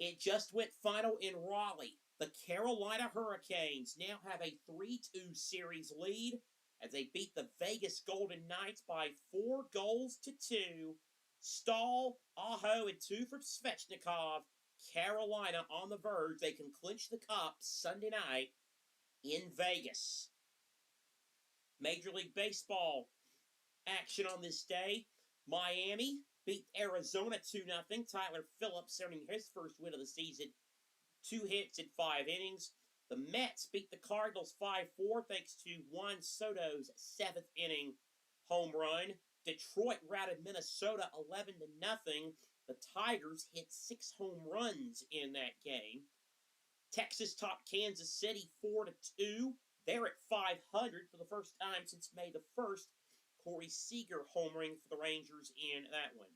It just went final in Raleigh. The Carolina Hurricanes now have a 3-2 series lead as they beat the Vegas Golden Knights by 4 goals to 2. Stahl, Aho, and 2 for Svechnikov. Carolina on the verge. They can clinch the cup Sunday night in Vegas. Major League Baseball action on this day. Miami beat Arizona 2-0. Tyler Phillips earning his first win of the season. 2 hits in 5 innings. The Mets beat the Cardinals 5-4 thanks to Juan Soto's 7th inning home run. Detroit routed Minnesota 11-0. The Tigers hit 6 home runs in that game. Texas topped Kansas City 4-2. They're at 500 for the first time since May the 1st. Corey Seager homering for the Rangers in that one.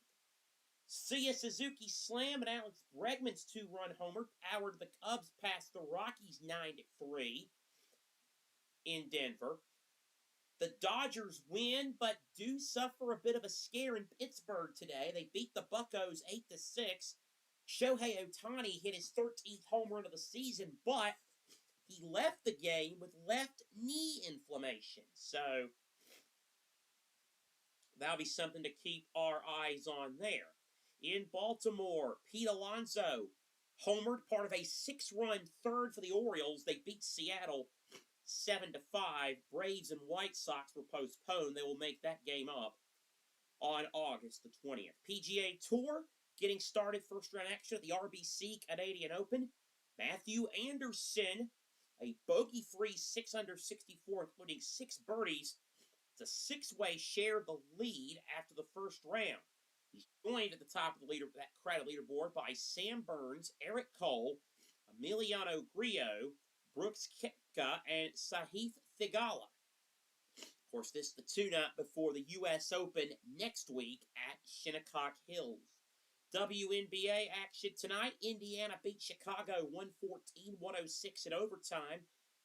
Seiya Suzuki slam and Alex Bregman's 2-run homer powered the Cubs past the Rockies 9-3 in Denver. The Dodgers win, but do suffer a bit of a scare in Pittsburgh today. They beat the Buccos 8-6. Shohei Ohtani hit his 13th home run of the season, but he left the game with left knee inflammation. So that'll be something to keep our eyes on there. In Baltimore, Pete Alonso homered, part of a 6-run third for the Orioles. They beat Seattle 7-5. Braves and White Sox were postponed. They will make that game up on August the 20th. PGA Tour getting started, first round action at the RBC Canadian Open. Matthew Anderson, a bogey-free 6 under 64, including 6 birdies. It's a 6-way share of the lead after the first round. He's joined at the top of the that crowded leaderboard by Sam Burns, Eric Cole, Emiliano Grillo, Brooks Koepka, and Sahith Theegala. Of course, this is the tune-up before the U.S. Open next week at Shinnecock Hills. WNBA action tonight. Indiana beat Chicago 114-106 in overtime.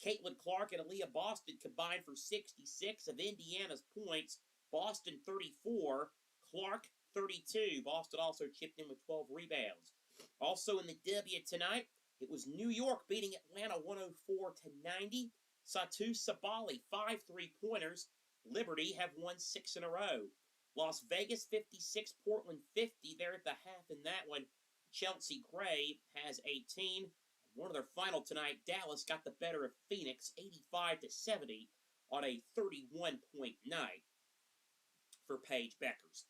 Caitlin Clark and Aaliyah Boston combined for 66 of Indiana's points. Boston 34, Clark 32. Boston also chipped in with 12 rebounds. Also in the W tonight, it was New York beating Atlanta 104-90. Satu Sabali, 5 3-pointers. Liberty have won 6 in a row. Las Vegas 56, Portland 50. They're at the half in that one. Chelsea Gray has 18. One of their final tonight, Dallas got the better of Phoenix, 85-70 on a 31-point night for Paige Beckers.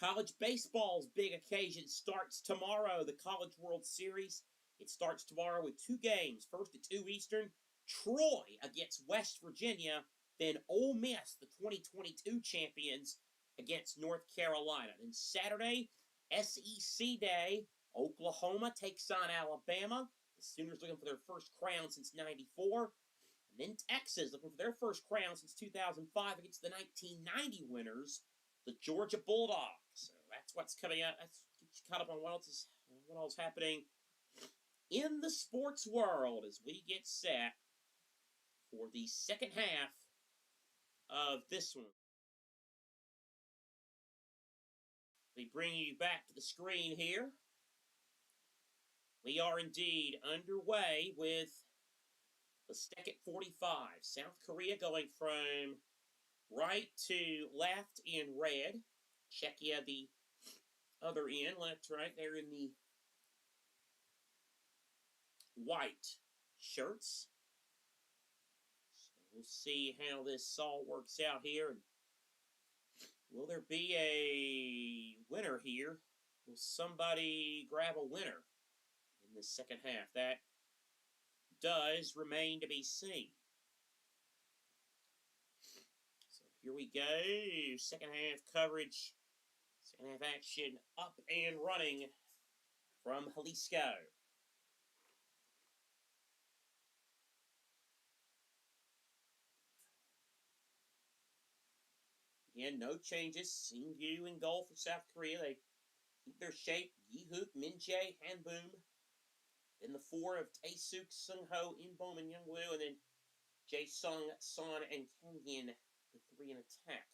College baseball's big occasion starts tomorrow, the College World Series. It starts tomorrow with 2 games. First at 2 Eastern, Troy against West Virginia. Then Ole Miss, the 2022 champions, against North Carolina. Then Saturday, SEC Day, Oklahoma takes on Alabama. The Sooners looking for their first crown since '94. And then Texas looking for their first crown since 2005 against the 1990 winners, the Georgia Bulldogs. So that's what's coming up. That's get you caught up on what else is happening in the sports world as we get set for the second half of this one. We bring you back to the screen here. We are indeed underway with the second 45. South Korea going from right to left in red. Czechia the other end, left to right. They're in the white shirts. So we'll see how this all works out here. And will there be a winner here? Will somebody grab a winner in the second half? That does remain to be seen. So here we go. Second half coverage. Second half action up and running from Jalisco. Again, no changes. Singyu in goal for South Korea. They keep their shape. Yi-hook, Min-jae, Han-boom. Then the 4 of Tae-suk, Sung-ho, In-boom, and Young-woo. And then Jae-sung, Son, and Kang-yin, the 3 in attack.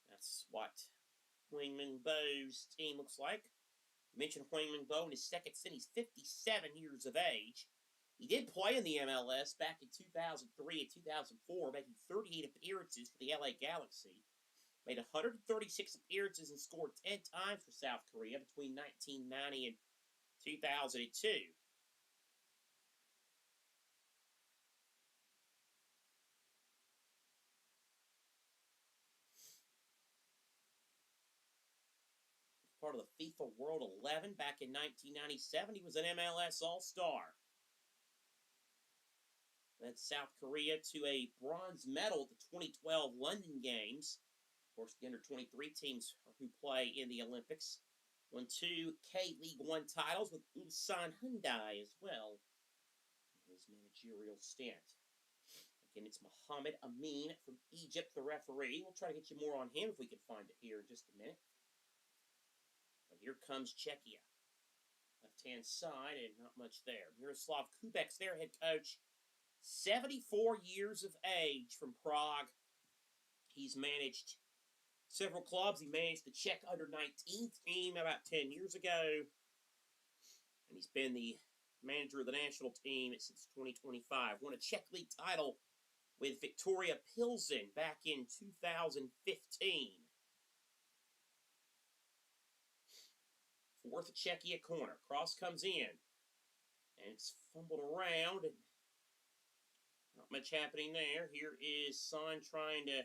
That's what Hwang Bo's team looks like. I mentioned Hwang Bo in his second stint. He's 57 years of age. He did play in the MLS back in 2003 and 2004, making 38 appearances for the LA Galaxy. Made 136 appearances and scored 10 times for South Korea between 1990 and 2002. Part of the FIFA World 11 back in 1997. He was an MLS All-Star. Led South Korea to a bronze medal at the 2012 London Games. Of course, the under-23 teams who play in the Olympics. Won 2 K-League 1 titles with Ulsan Hyundai as well. His managerial stint. Again, it's Mohammed Amin from Egypt, the referee. We'll try to get you more on him if we can find it here in just a minute. But here comes Czechia. Left-hand side, and not much there. Miroslav Kubek's their head coach. 74 years of age from Prague. He's managed several clubs. He managed the Czech under-19 team about 10 years ago. And he's been the manager of the national team since 2025. Won a Czech League title with Victoria Pilsen back in 2015. Fourth Czechia corner. Cross comes in. And it's fumbled around. And not much happening there. Here is Son trying to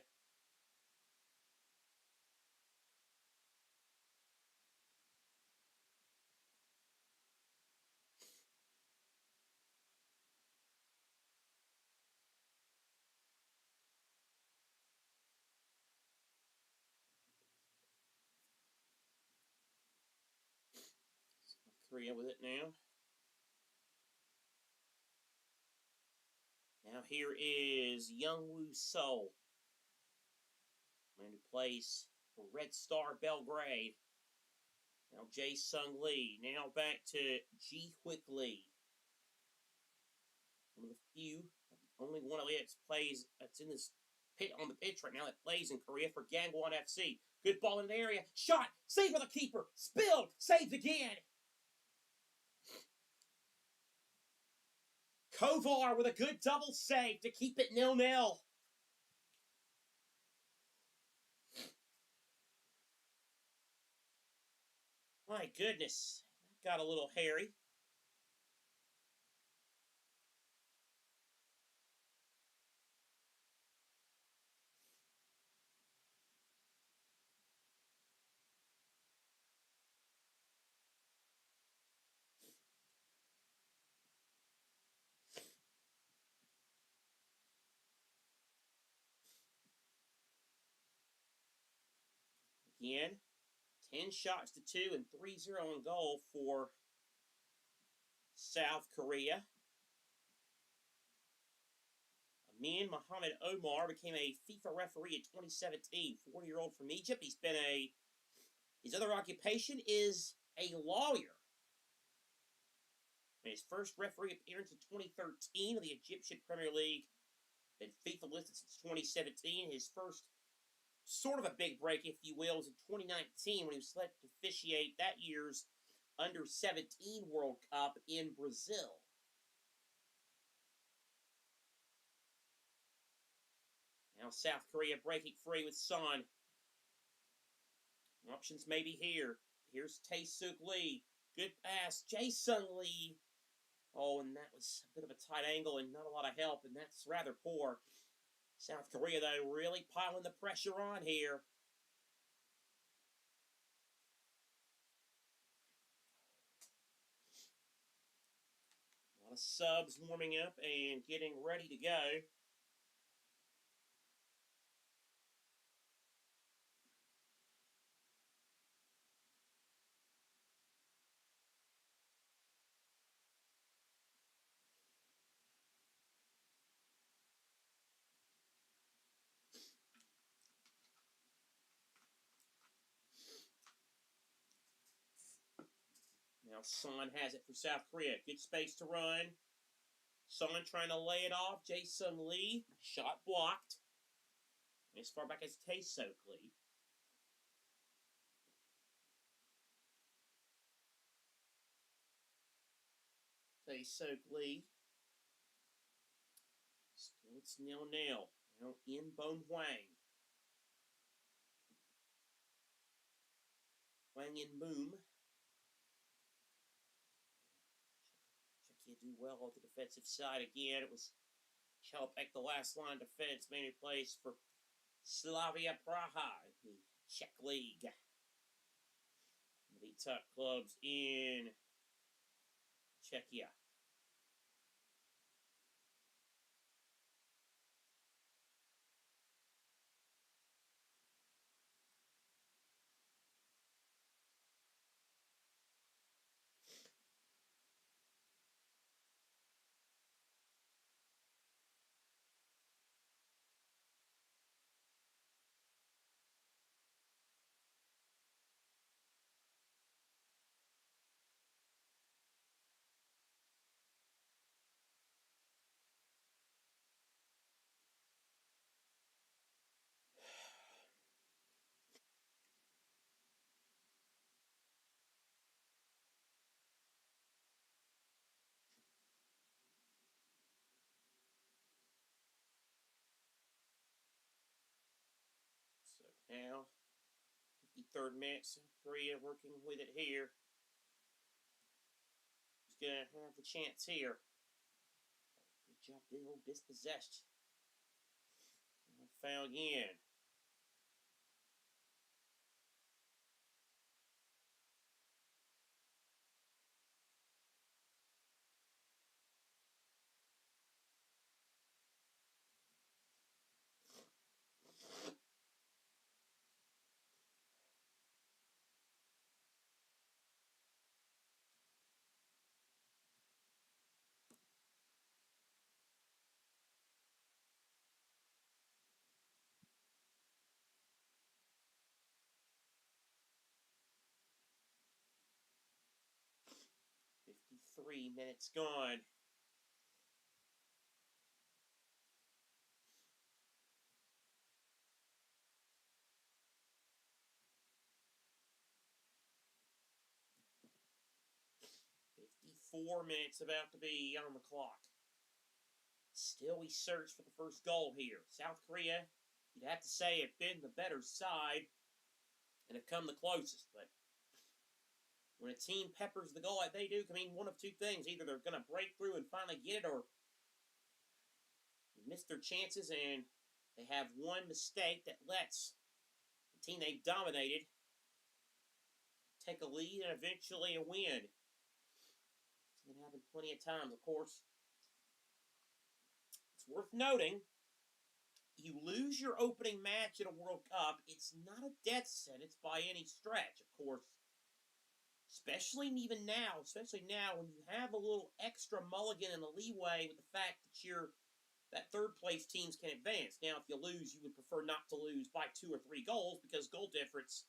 South Korea with it now. Now here is Young-woo Seol, man who plays for Red Star Belgrade. Now Jae-sung Lee. Now back to Ji-hwick Lee. One of the few, only one of the plays that's in this pit on the pitch right now that plays in Korea for Gangwon FC. Good ball in the area. Shot. Save by the keeper. Spilled. Saved again. Kovar with a good double save to keep it 0-0. My goodness. Got a little hairy. Again, 10 shots to 2 and 3-0 on goal for South Korea. Amin Mohammed Omar became a FIFA referee in 2017. 40-year-old from Egypt. His other occupation is a lawyer. His first referee appearance in 2013 of the Egyptian Premier League. Been FIFA listed since 2017. His first sort of a big break, if you will, was in 2019 when he was selected to officiate that year's Under-17 World Cup in Brazil. Now South Korea breaking free with Son. Options maybe here. Here's Tae-Suk Lee. Good pass. Jae-Sung Lee. Oh, and that was a bit of a tight angle and not a lot of help, and that's rather poor. South Korea, though, really piling the pressure on here. A lot of subs warming up and getting ready to go. Now Son has it for South Korea. Good space to run. Son trying to lay it off. Jae-Sung Lee. Shot blocked. As far back as Tae-Suk Lee. Tae-Suk Lee. Still it's 0-0. Now in Bone Hwang. Hwang in Boom. Czechia do well on the defensive side again. It was Chelpek, the last line defense, mainly plays for Slavia Praha in the Czech League. The top clubs in Czechia. So now, 53rd minute, South Korea working with it here. He's going to have the chance here. Good job, the old dispossessed. Foul again. Three minutes gone. Four minutes about to be on the clock. Still, we search for the first goal here. South Korea, you'd have to say, have been the better side and have come the closest. But when a team peppers the goal like they do, can mean one of two things. Either they're going to break through and finally get it, or miss their chances and they have one mistake that lets the team they've dominated take a lead and eventually a win. It's going to happen plenty of times, of course. It's worth noting you lose your opening match at a World Cup, it's not a death sentence by any stretch, of course. Especially now when you have a little extra mulligan and a leeway with the fact that third place teams can advance. Now, if you lose, you would prefer not to lose by 2 or 3 goals because goal difference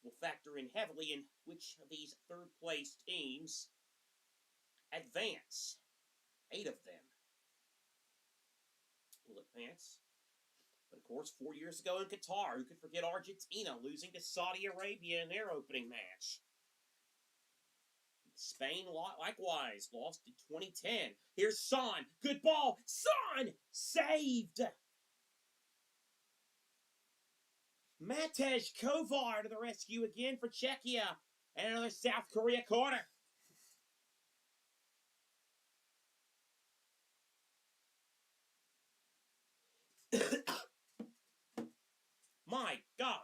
will factor in heavily in which of these third place teams advance. 8 of them will advance. But of course, 4 years ago in Qatar, who could forget Argentina losing to Saudi Arabia in their opening match? Spain, likewise, lost in 2010. Here's Son. Good ball. Son! Saved! Matej Kovar to the rescue again for Czechia. And another South Korea corner. My God.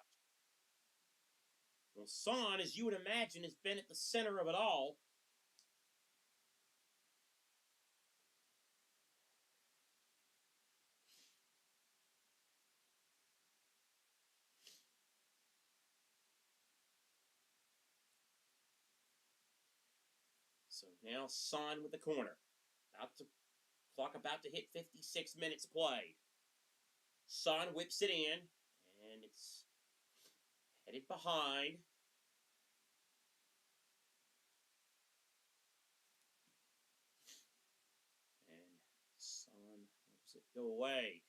Well, Son, as you would imagine, has been at the center of it all. So now Son with the corner. Clock about to hit 56 minutes played. Son whips it in, and it's headed behind. And Son lets it go away.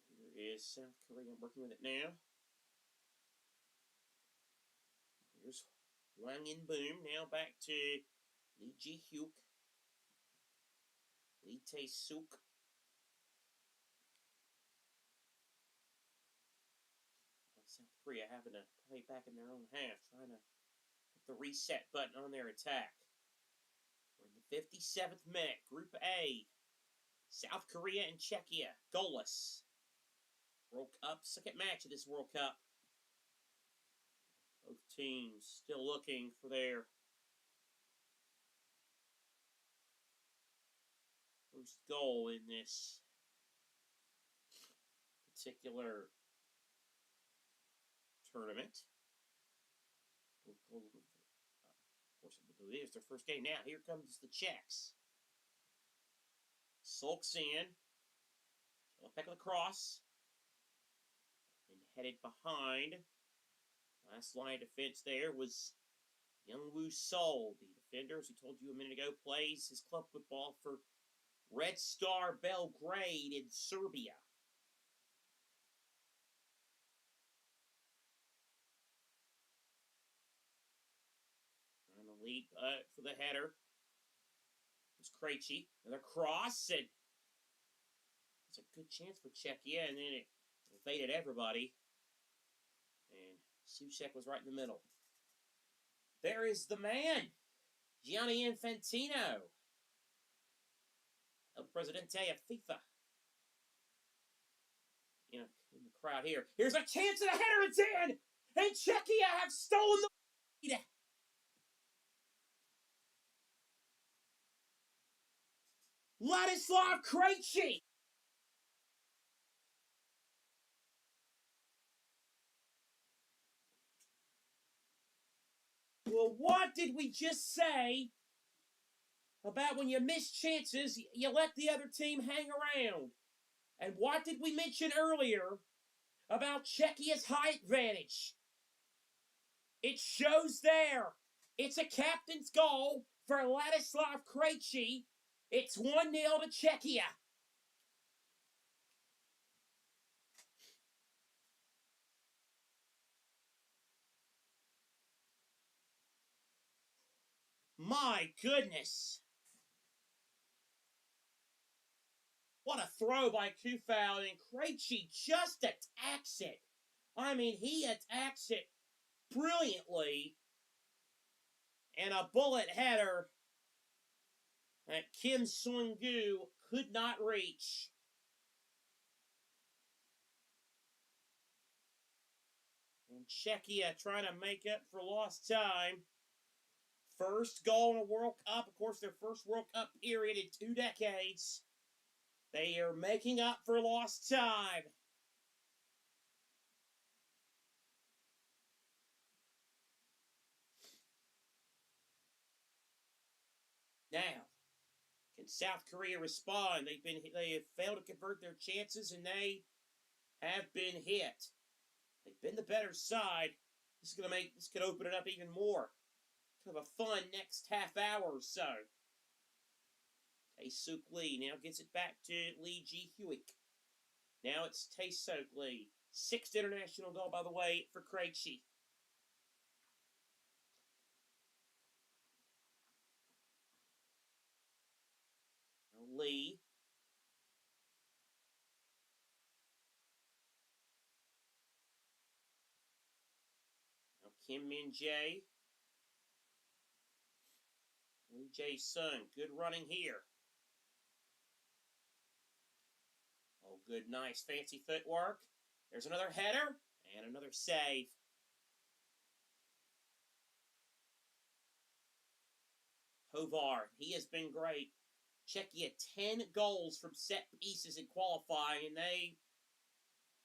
So here is South Korea working with it now. Here's Wang In Boom. Now back to Lee Ji Hyuk. Lee Tae Suk. South Korea having to play back in their own half, trying to hit the reset button on their attack. We're in the 57th minute. Group A. South Korea and Czechia. Goalless. World Cup. Second match of this World Cup. Both teams still looking for their first goal in this particular tournament. Of course, it is their first game. Now, here comes the Czechs. Sulks in. Peck of the cross. And headed behind. Last line of defense there was Youngwoo Sol, the defender, as we told you a minute ago, plays his club football for Red Star Belgrade in Serbia. And the lead for the header was Krejci. Another cross, and it's a good chance for Czechia, and then it evaded everybody. And Souček was right in the middle. There is the man, Gianni Infantino, El Presidente of FIFA. In the crowd here. Here's a chance at a header, it's in! And Czechia have stolen the lead! Ladislav Krejci! Well, what did we just say about when you miss chances, you let the other team hang around? And what did we mention earlier about Czechia's height advantage? It shows there. It's a captain's goal for Ladislav Krejci. It's 1-0 to Czechia. My goodness. What a throw by Kufal, and Krejci just attacks it. I mean, he attacks it brilliantly. And a bullet header that Kim Sung-gu could not reach. And Czechia trying to make up for lost time. First goal in a World Cup. Of course, their first World Cup period in 2 decades. They are making up for lost time. Now, can South Korea respond? They have failed to convert their chances, and they have been hit. They've been the better side. This could open it up even more. Kind of a fun next half hour or so. Tae-Suk Lee now gets it back to Lee Ji-Hyuk. Now it's Tae-Suk Lee. 6th international goal, by the way, for Krejci. Lee. Now Kim Min-jae. Lee Jae-sung. Good running here. Oh, good, nice, fancy footwork. There's another header and another save. Hovar, he has been great. Czechia 10 goals from set pieces in qualifying, and they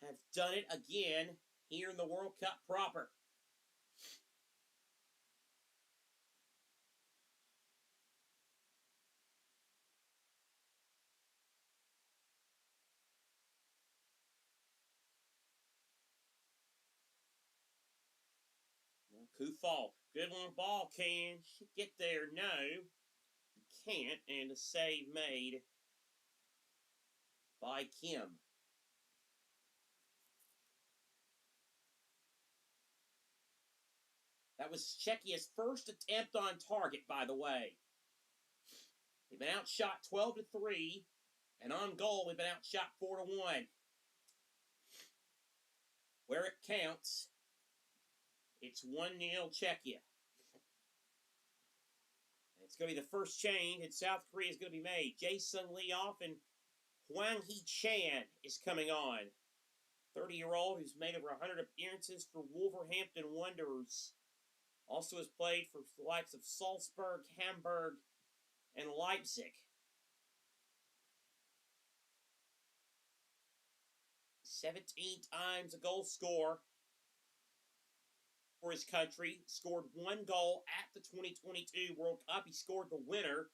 have done it again here in the World Cup proper. Kufal, good long ball, can she get there? No, can't, and a save made by Kim. That was Czechia's first attempt on target, by the way. They've been outshot 12-3, and on goal, they've been outshot 4-1. Where it counts, it's 1-0 Czechia. It's going to be the first change, and South Korea is going to be made. Jae-Sung Lee off, and Hwang Hee-chan is coming on. 30-year-old who's made over 100 appearances for Wolverhampton Wanderers. Also has played for the likes of Salzburg, Hamburg, and Leipzig. 17 times a goal scorer for his country. Scored 1 goal at the 2022 World Cup. He scored the winner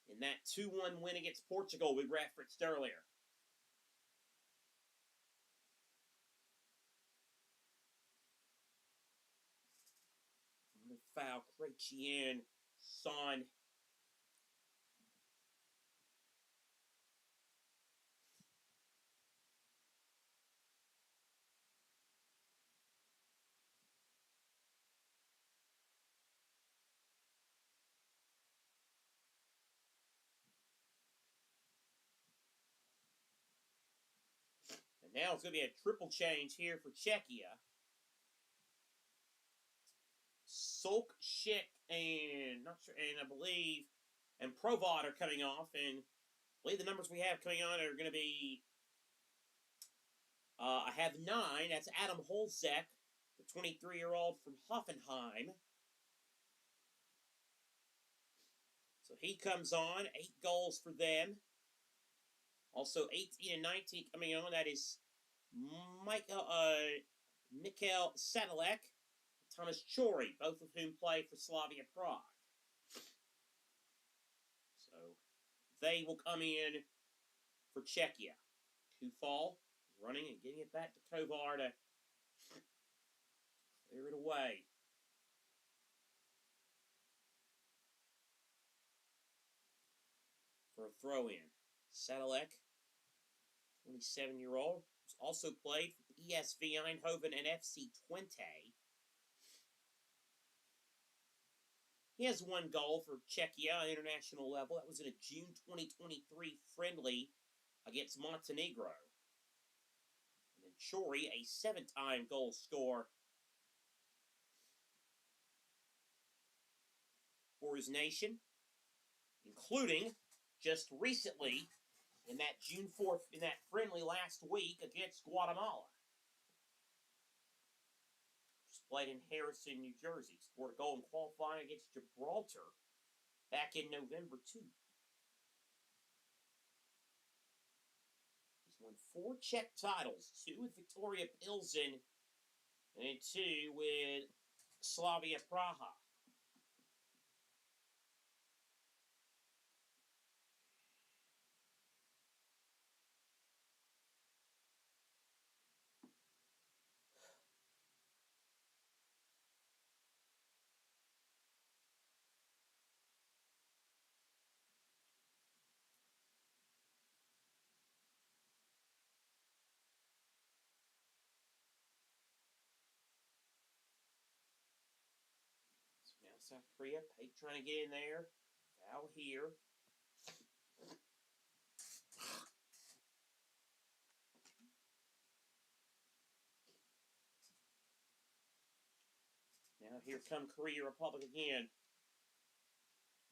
in that 2-1 win against Portugal we referenced earlier. Foul, Krejci, Son. And now it's going to be a triple change here for Czechia. Solk, Schick, and I believe Provad are coming off, and I believe the numbers we have coming on are going to be. I have 9. That's Adam Holzek, the 23-year-old from Hoffenheim. So he comes on, 8 goals for them. Also 18 and 19 coming on. That is Mikhail Sadalek, Thomas Chori, both of whom play for Slavia Prague. So they will come in for Czechia. Kufal running and getting it back to Kovar to clear it away. For a throw-in. Sadalek, 27-year-old, who's also played for PSV Eindhoven and FC Twente. He has 1 goal for Czechia on international level. That was in a June 2023 friendly against Montenegro. And then Chori, a 7-time goal scorer for his nation, including just recently in that June 4th, in that friendly last week against Guatemala. played in Harrison, New Jersey. Scored a goal in qualifying against Gibraltar back in November, too. He's won 4 Czech titles, 2 with Victoria Pilsen and 2 with Slavia Praha. So now South Korea, Pate trying to get in there. Foul here. Now here come Korea Republic again.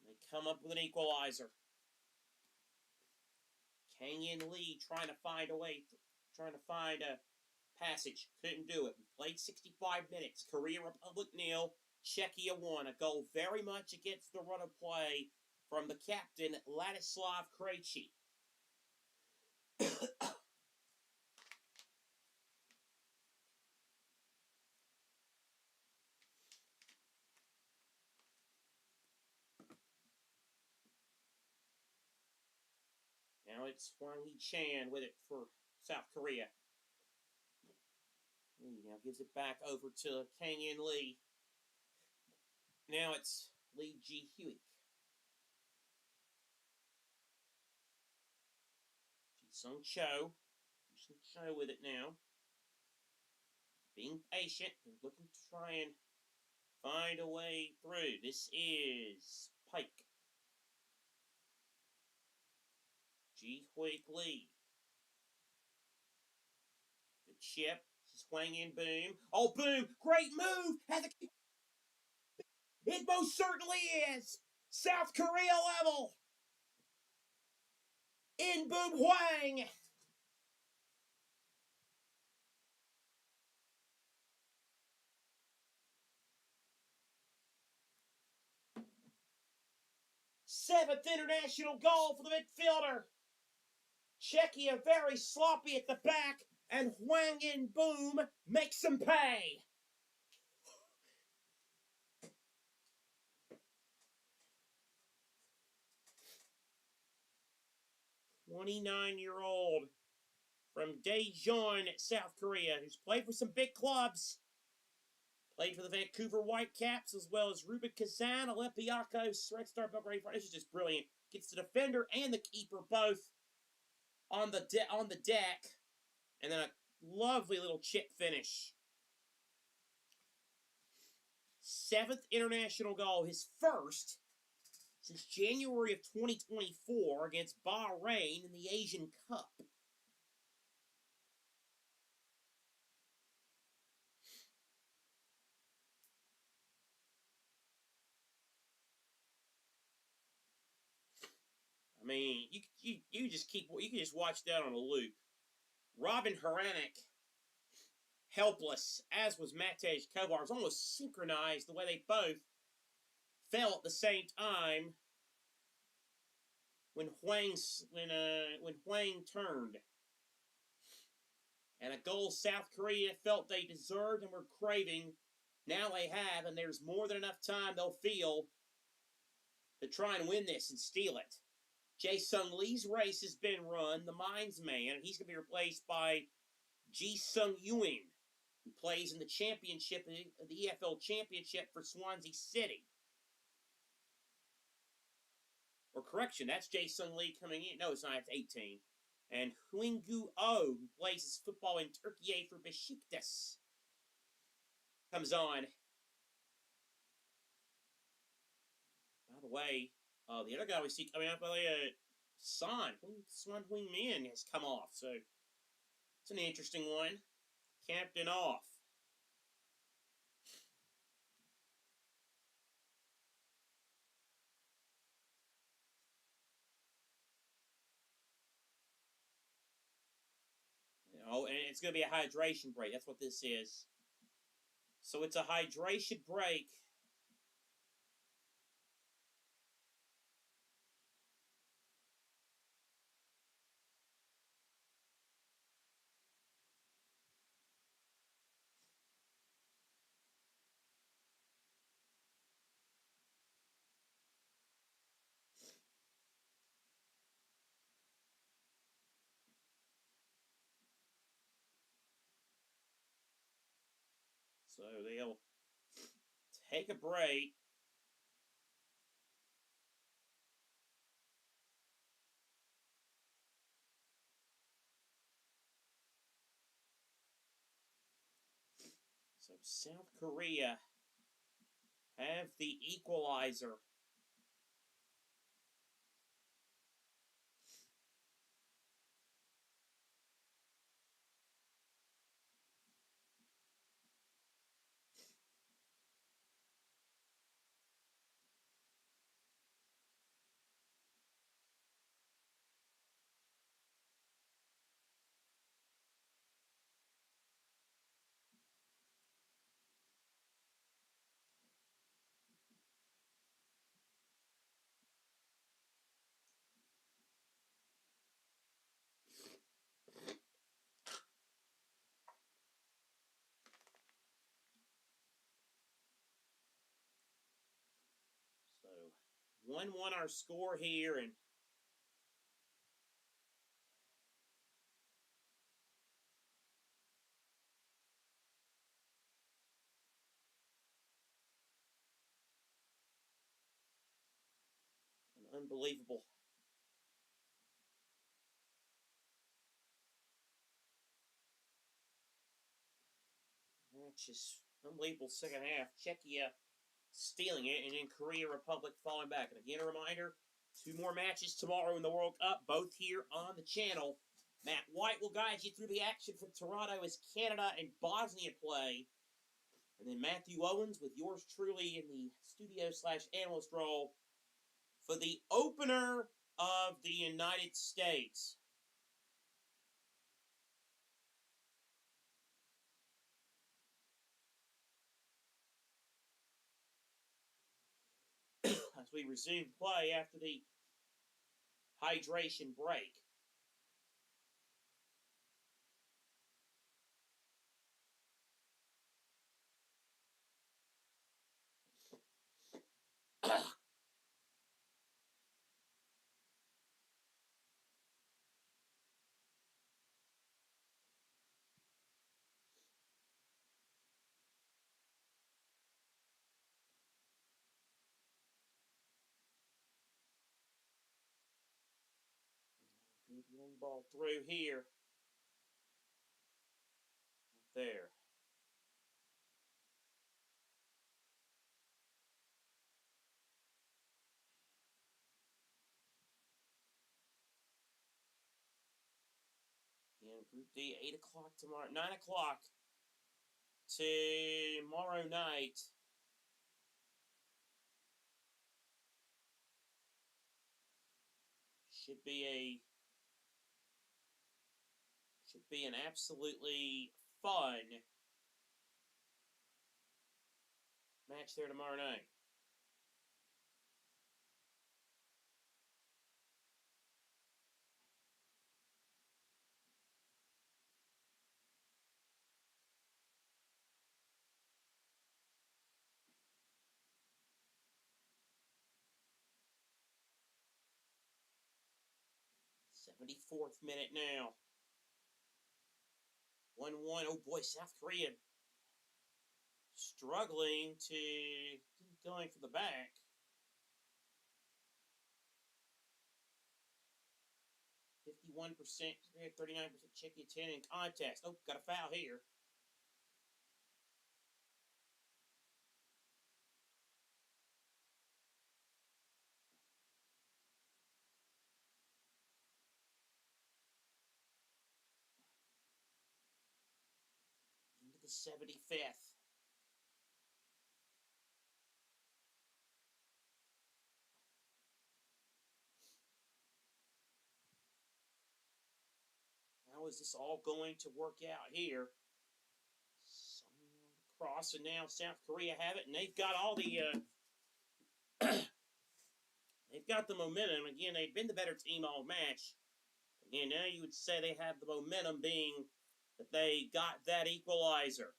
They come up with an equalizer. Kang-in Lee trying to find a way, trying to find a passage. Couldn't do it. We played 65 minutes. Korea Republic 0, Czechia 1. A goal very much against the run of play from the captain, Ladislav Krejci. Now it's Hwang Hee-chan with it for South Korea. Lee now gives it back over to Kang-in Lee. Now it's Lee Ji-hyuk. Ji-sung Cho. Ji-sung Cho with it now. Being patient and looking to try and find a way through. This is Pike. Ji-hyuk Lee. The chip. This is Hwang-in Boom. Oh, Boom! Great move! It most certainly is! South Korea level! In Boom Hwang! Seventh international goal for the midfielder. Czechia very sloppy at the back, and Hwang-in Boom makes them pay. 29-year-old from Daejeon, South Korea, who's played for some big clubs. Played for the Vancouver Whitecaps as well as Rubin Kazan, Olympiacos, Red Star Belgrade. This is just brilliant. Gets the defender and the keeper both on the deck, and then a lovely little chip finish. 7th international goal, his first since January of 2024 against Bahrain in the Asian Cup. I mean, you can just watch that on a loop. Robin Haranek, helpless, as was Matej Kovar. It was almost synchronized the way they both fell at the same time when Hwang turned. And a goal South Korea felt they deserved and were craving. Now they have, and there's more than enough time they'll feel to try and win this and steal it. Jae-sung Lee's race has been run, the Mines man, and he's going to be replaced by Ji-sung Ewing, who plays in the championship, the EFL Championship for Swansea City. Or correction, that's Jae-sung Lee coming in. No, it's not. It's 18. And Huingu Oh, who plays his football in Turkey for Besiktas, comes on. By the way, the other guy we see coming up, Swan Heung-min has come off. So it's an interesting one. Captain off. Oh, and it's going to be a hydration break. That's what this is. So it's a hydration break. So they'll take a break. So South Korea have the equalizer. So 1-1 our score here, and an unbelievable match. Is unbelievable second half. Czechia stealing it, and then Korea Republic falling back. And again, a reminder, 2 more matches tomorrow in the World Cup, both here on the channel. Matt White will guide you through the action for Toronto as Canada and Bosnia play. And then Matthew Owens with yours truly in the studio/analyst role for the opener of the United States. As we resume play after the hydration break. Good long ball through here. There. Again, Group D, 8 o'clock tomorrow, 9 o'clock tomorrow night. Should be an absolutely fun match there tomorrow night. '74th minute now. 1-1. Oh boy, South Korea struggling to get going from the back. 51%, 39% Czechia 10 in contest. Oh, got a foul here. Into the 75th. How is this all going to work out here? cross, and now South Korea have it, and they've got all the they've got the momentum. Again, they've been the better team all match. Again, now you would say they have the momentum, being that they got that equalizer.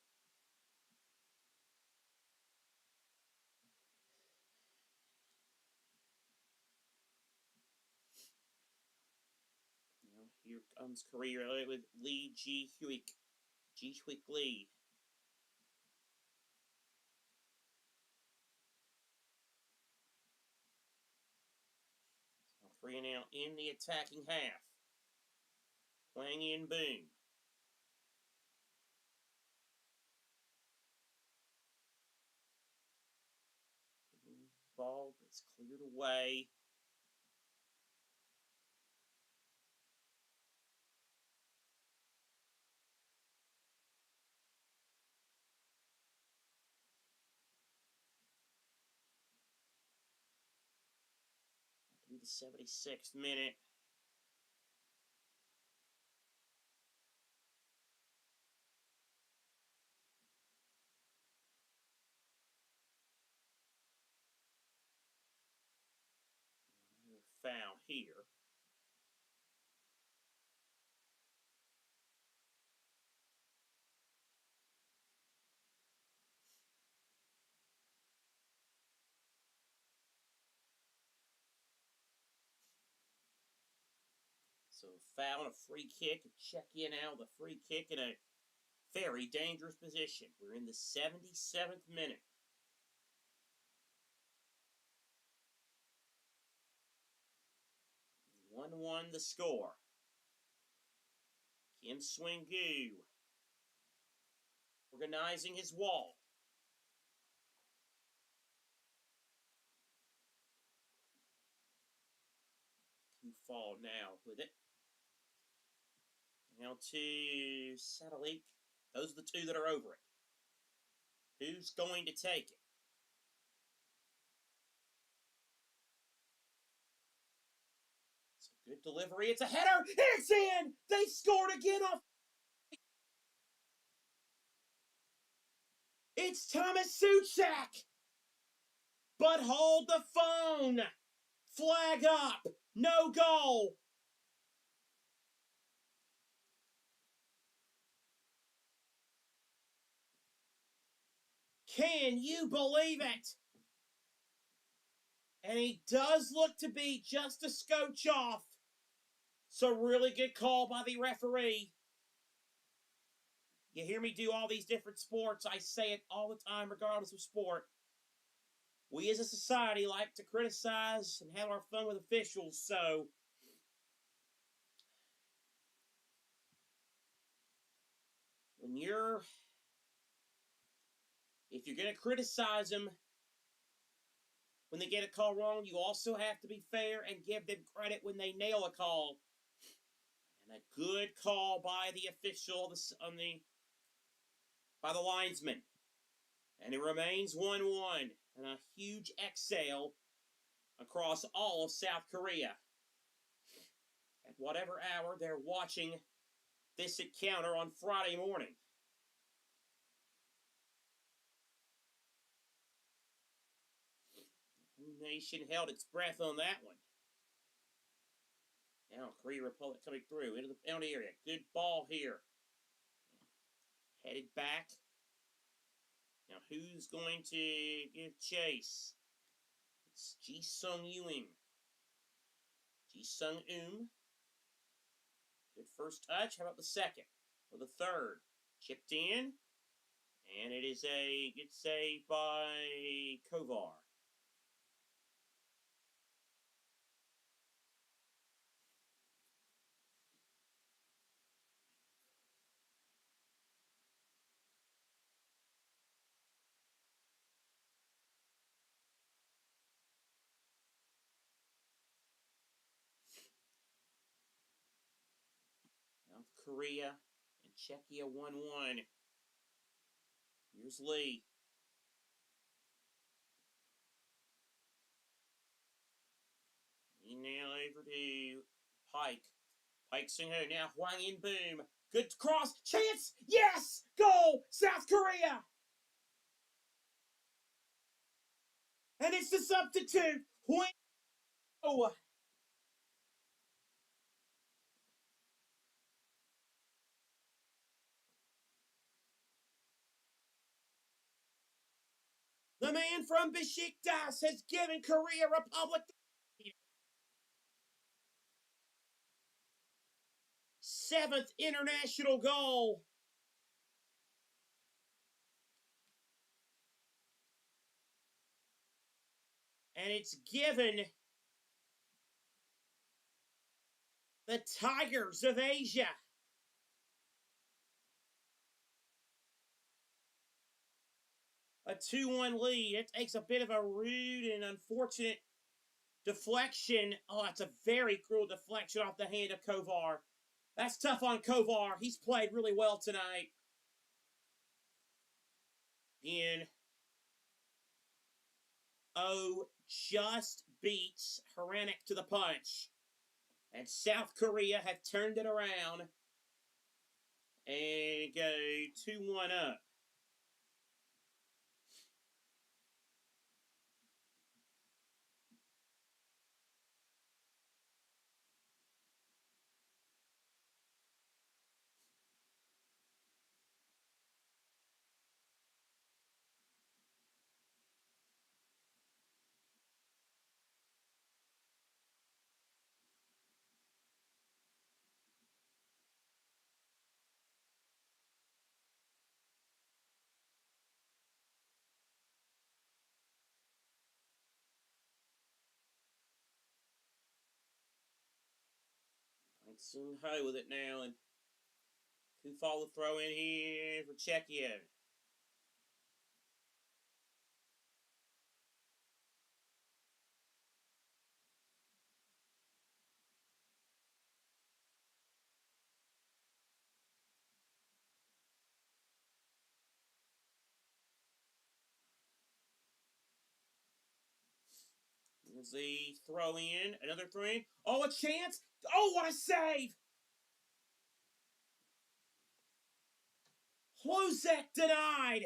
Now here comes Korea with Lee Ji-hyuk. Ji-hyuk Lee. South Korea now in the attacking half. Hwang In-boom. Ball is cleared away. Into the 76th minute. Foul here. So foul and a free kick. Czechia now the free kick in a very dangerous position. We're in the 77th minute. 1-1 the score. Kim Swing-gu organizing his wall. Kufal now with it. Now to Satellite. Those are the two that are over it. Who's going to take it? It's a good delivery. It's a header. It's in! They scored again off. It's Thomas Suchak! But hold the phone! Flag up! No goal! Can you believe it? And he does look to be just a scotch off. So really good call by the referee. You hear me do all these different sports. I say it all the time regardless of sport. We as a society like to criticize and have our fun with officials, so if you're going to criticize them when they get a call wrong, you also have to be fair and give them credit when they nail a call. And a good call by the official by the linesman. And it remains 1-1. And a huge exhale across all of South Korea. At whatever hour they're watching this encounter on Friday morning. The nation held its breath on that one. Now Korea Republic coming through into the penalty area. Good ball here. Headed back. Now who's going to give chase? It's Ji-sung-eum. Ji-sung-eum. Good first touch. How about the second? Or the third? Chipped in. And it is a good save by Kovar. South Korea and Czechia 1-1. Here's Lee. He now over to Pike. Pike Sung-ho. Now Hwang In-boom. Good cross. Chance. Yes! Goal! South Korea! And it's the substitute. Oh. The man from Besiktas has given Korea Republic the 7th international goal. And it's given the Tigers of Asia a 2-1 lead. It takes a bit of a rude and unfortunate deflection. Oh, that's a very cruel deflection off the hand of Kovar. That's tough on Kovar. He's played really well tonight. And just beats Haranek to the punch. And South Korea have turned it around and go 2-1 up. Sung Ho with it now, and Kufal will throw in here for Czechia. Here's the throw in, another throw in. Oh, a chance! Oh, what a save! Hlozek denied.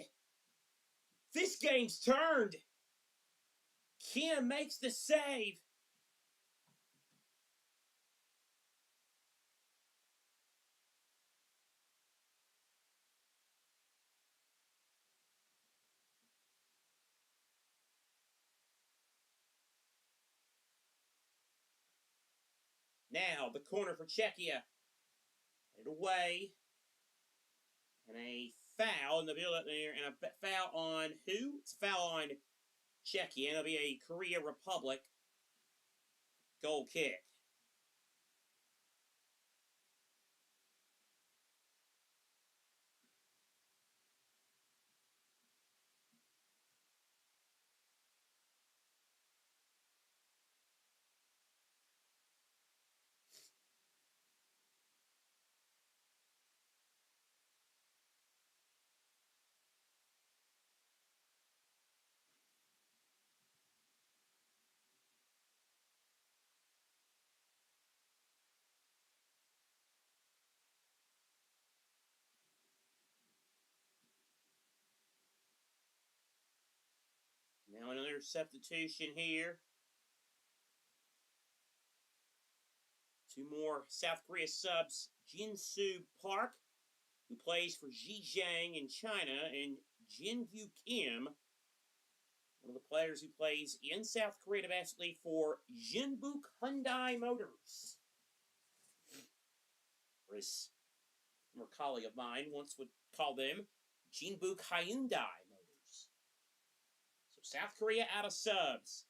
This game's turned. Kim makes the save. Now, the corner for Czechia. And away. And a foul in the build-up there. And a foul on who? It's a foul on Czechia. And it'll be a Korea Republic goal kick. Now another substitution here. Two more South Korea subs. Jin-Soo Park, who plays for Zhejiang in China, and Jin-Gyu Kim, one of the players who plays in South Korea domestically for Jinbuk Hyundai Motors. Or his former colleague of mine once would call them Jinbuk Hyundai Motors. So South Korea out of subs.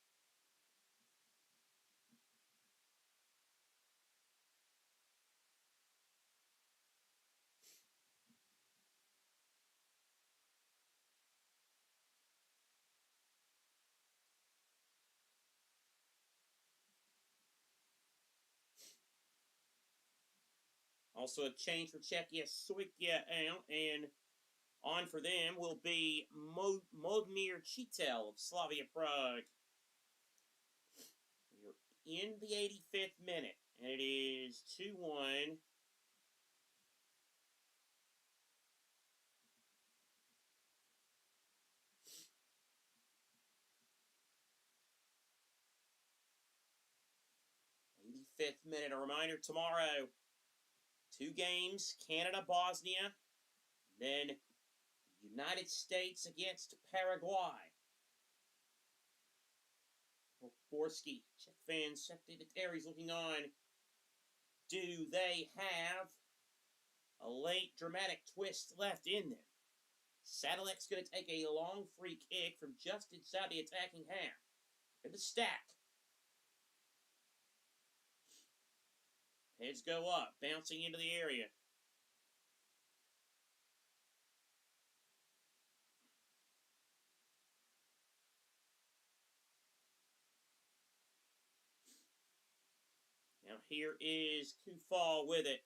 Also a change for Czechia, Soikia out, and on for them will be Modmir Chitel of Slavia Prague. We're in the 85th minute, and it is 2-1. 5th minute. A reminder, tomorrow, 2 games, Canada, Bosnia, then United States against Paraguay. Borski, Czech fans, Seth Eaves looking on. Do they have a late dramatic twist left in them? Sadilek's going to take a long free kick from just inside the attacking half. In the stack. Heads go up, bouncing into the area. Now here is Kufal with it.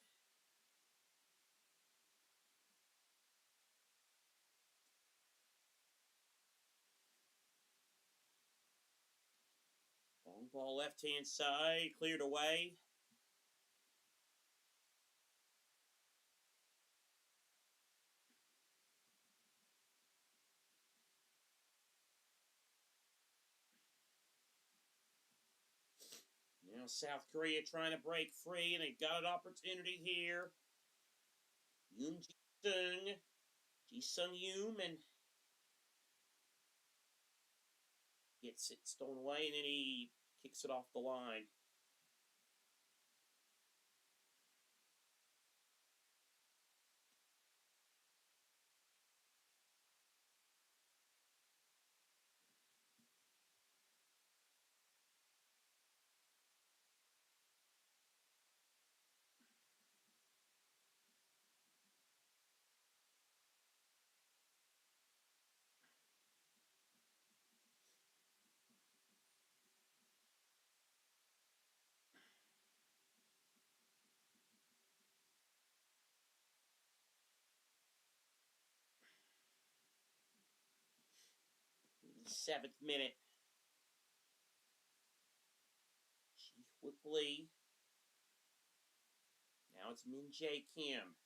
Long ball left-hand side, cleared away. Now South Korea trying to break free, and they got an opportunity here. Yoon Ji-sung Yoon, and gets it stolen away, and then he kicks it off the line. The 7th minute. Chi Lee. Now it's Min Jae Kim.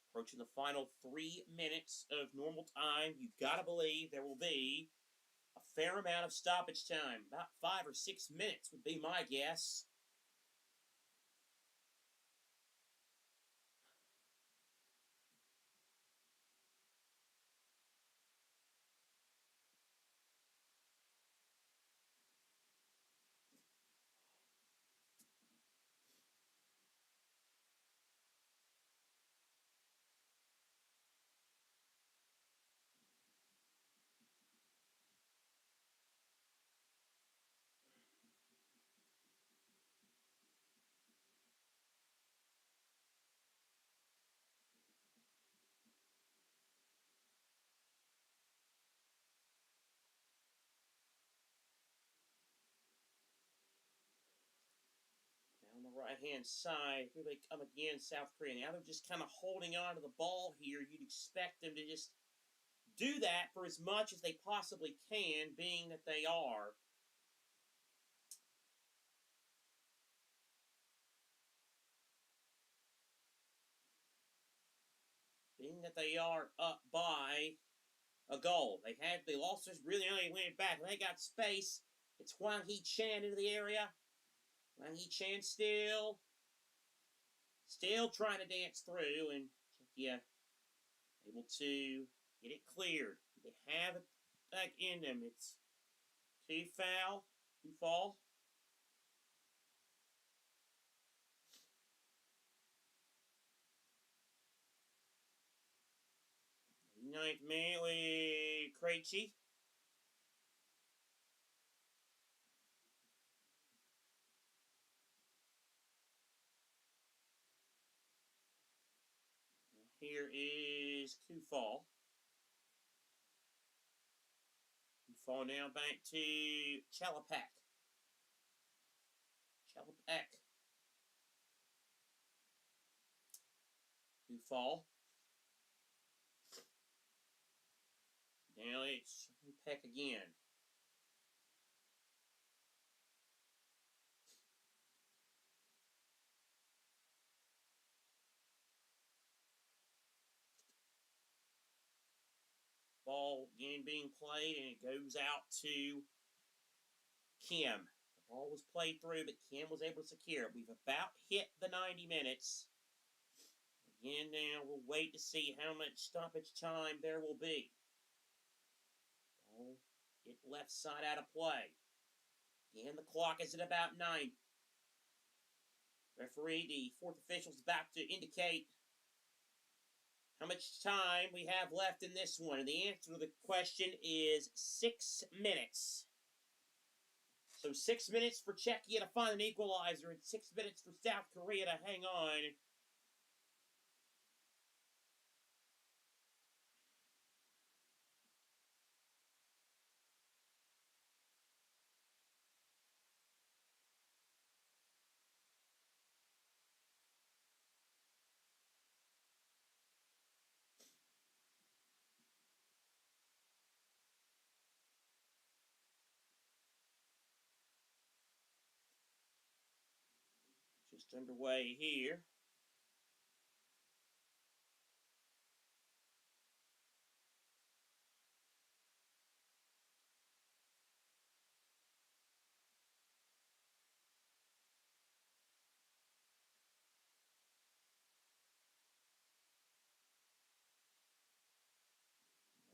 Approaching the final 3 minutes of normal time. You've got to believe there will be a fair amount of stoppage time. About 5 or 6 minutes would be my guess. On the right-hand side, here they come again, South Korea. Now they're just kind of holding on to the ball here. You'd expect them to just do that for as much as they possibly can, being that they are. Being that they are up by a goal. They lost this really early, went back. They got space. It's Hwang Hee-chan into the area. Hwang Hee-chan still trying to dance through, and Czechia able to get it cleared. They have it back in them. It's two fall. 9th minute with Krejci. Here is Kufal. Kufal now back to Chalapek. Kufal. Now it's Peck again. Ball again being played, and it goes out to Kim. Ball was played through, but Kim was able to secure it. We've about hit the 90 minutes. Again, now we'll wait to see how much stoppage time there will be. Ball hit left side out of play. Again, the clock is at about 90. Referee, the fourth official, is about to indicate how much time we have left in this one. And the answer to the question is 6 minutes. So 6 minutes for Czechia to find an equalizer and 6 minutes for South Korea to hang on. Just underway here.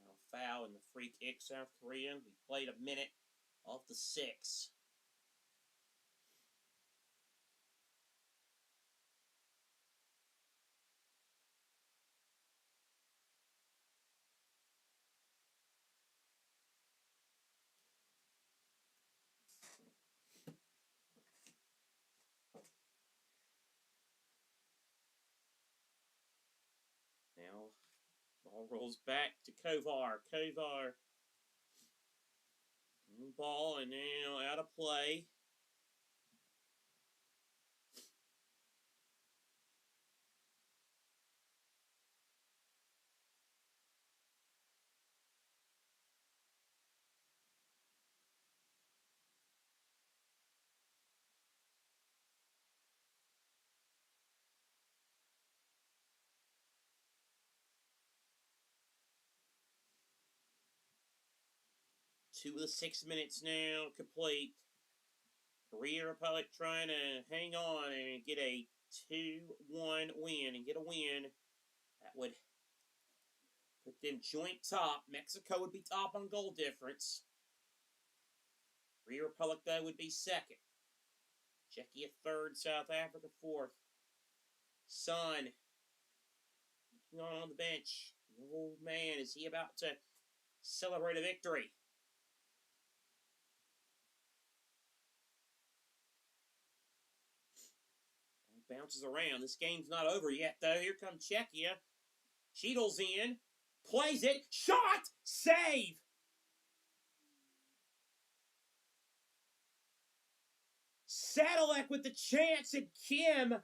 Now foul in the free kick, South Korea. We played a minute off the 6. Now, ball rolls back to Kovar. Kovar, ball, and now out of play. Two of the 6 minutes now complete. Korea Republic trying to hang on and get a 2-1 win and get a win. That would put them joint top. Mexico would be top on goal difference. Korea Republic, though, would be second. Czechia third, South Africa fourth. Son on the bench. The old man, is he about to celebrate a victory? Bounces around. This game's not over yet, though. Here comes Czechia. Cheadle's in. Plays it. Shot! Save! Sadalek with the chance, and Kim.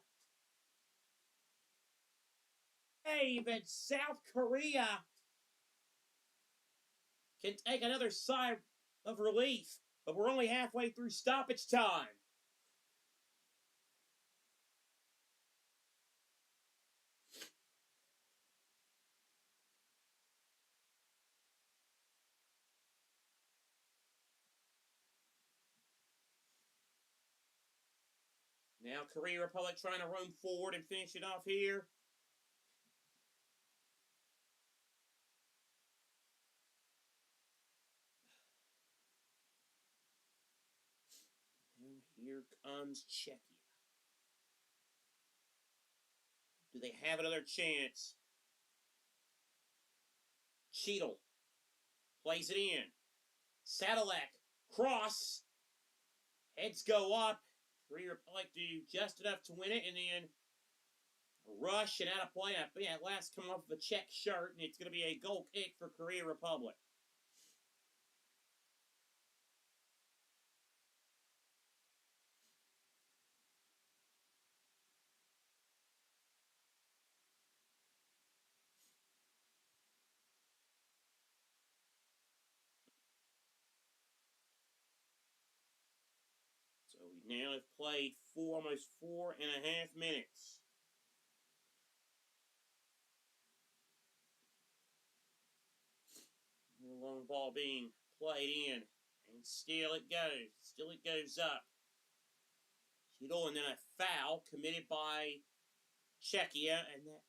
Save, and South Korea can take another sigh of relief. But we're only halfway through stoppage time. Now Korea Republic trying to roam forward and finish it off here. And here comes Czechia. Do they have another chance? Cheadle plays it in. Sadalek, cross. Heads go up. Korea Republic do just enough to win it, and then a rush and out of play. I think that last come off of a Czech shirt, and it's going to be a goal kick for Korea Republic. So we now have played almost 4.5 minutes. The long ball being played in, and still it goes. Still it goes up. Kittle, and then a foul committed by Czechia, and that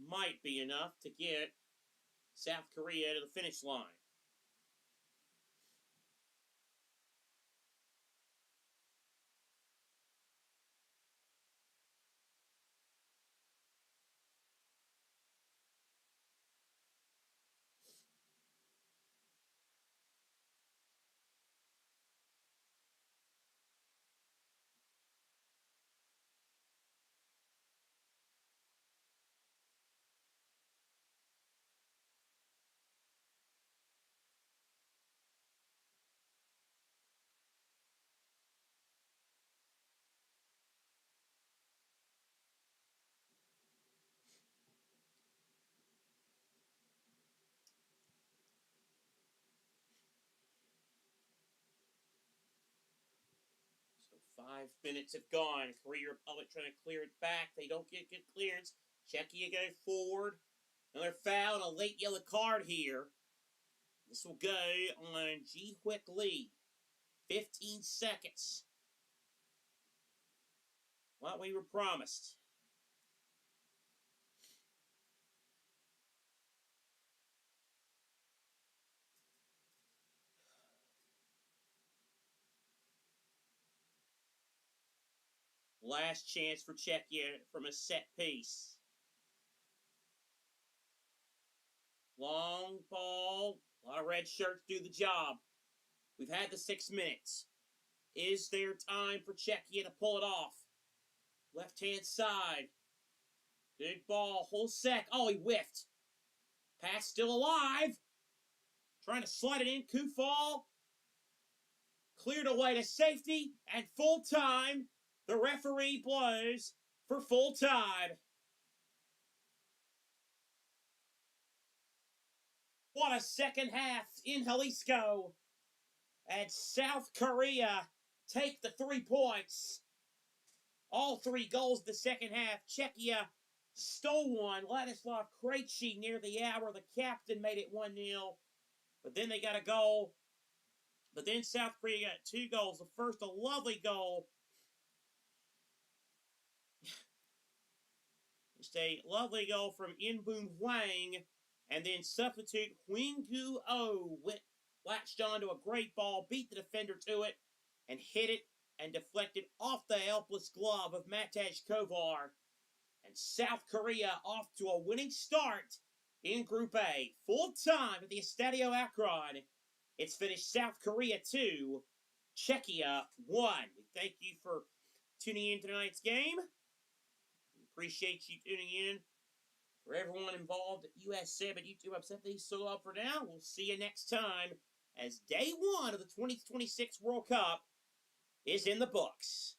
might be enough to get South Korea to the finish line. So 5 minutes have gone. Korea Republic trying to clear it back. They don't get good clearance. Czechia going forward. Another foul and a late yellow card here. This will go on Ji Hwick Lee. 15 seconds. What we were promised. Last chance for Czechia from a set piece. Long ball. A lot of red shirts do the job. We've had the 6 minutes. Is there time for Czechia to pull it off? Left-hand side. Good ball. Whole sec. Oh, he whiffed. Pass still alive. Trying to slide it in. Kufal. Cleared away to safety and full time. The referee blows for full time. What a second half in Jalisco. And South Korea take the 3 points. All 3 goals in the second half. Czechia stole one. Ladislav Krejci near the hour. The captain made it 1-0. But then they got a goal. But then South Korea got 2 goals. The first, a lovely goal. Just a lovely goal from Inboon Hwang. And then substitute Huinggu O latched onto a great ball, beat the defender to it, and hit it and deflected off the helpless glove of Matej Kovar. And South Korea off to a winning start in Group A. Full time at the Estadio Akron. It's finished South Korea 2, Czechia 1. We thank you for tuning in to tonight's game. We appreciate you tuning in. For everyone involved at US7 at YouTube, I'm Seth Eaves. So up for now. We'll see you next time as day 1 of the 2026 World Cup is in the books.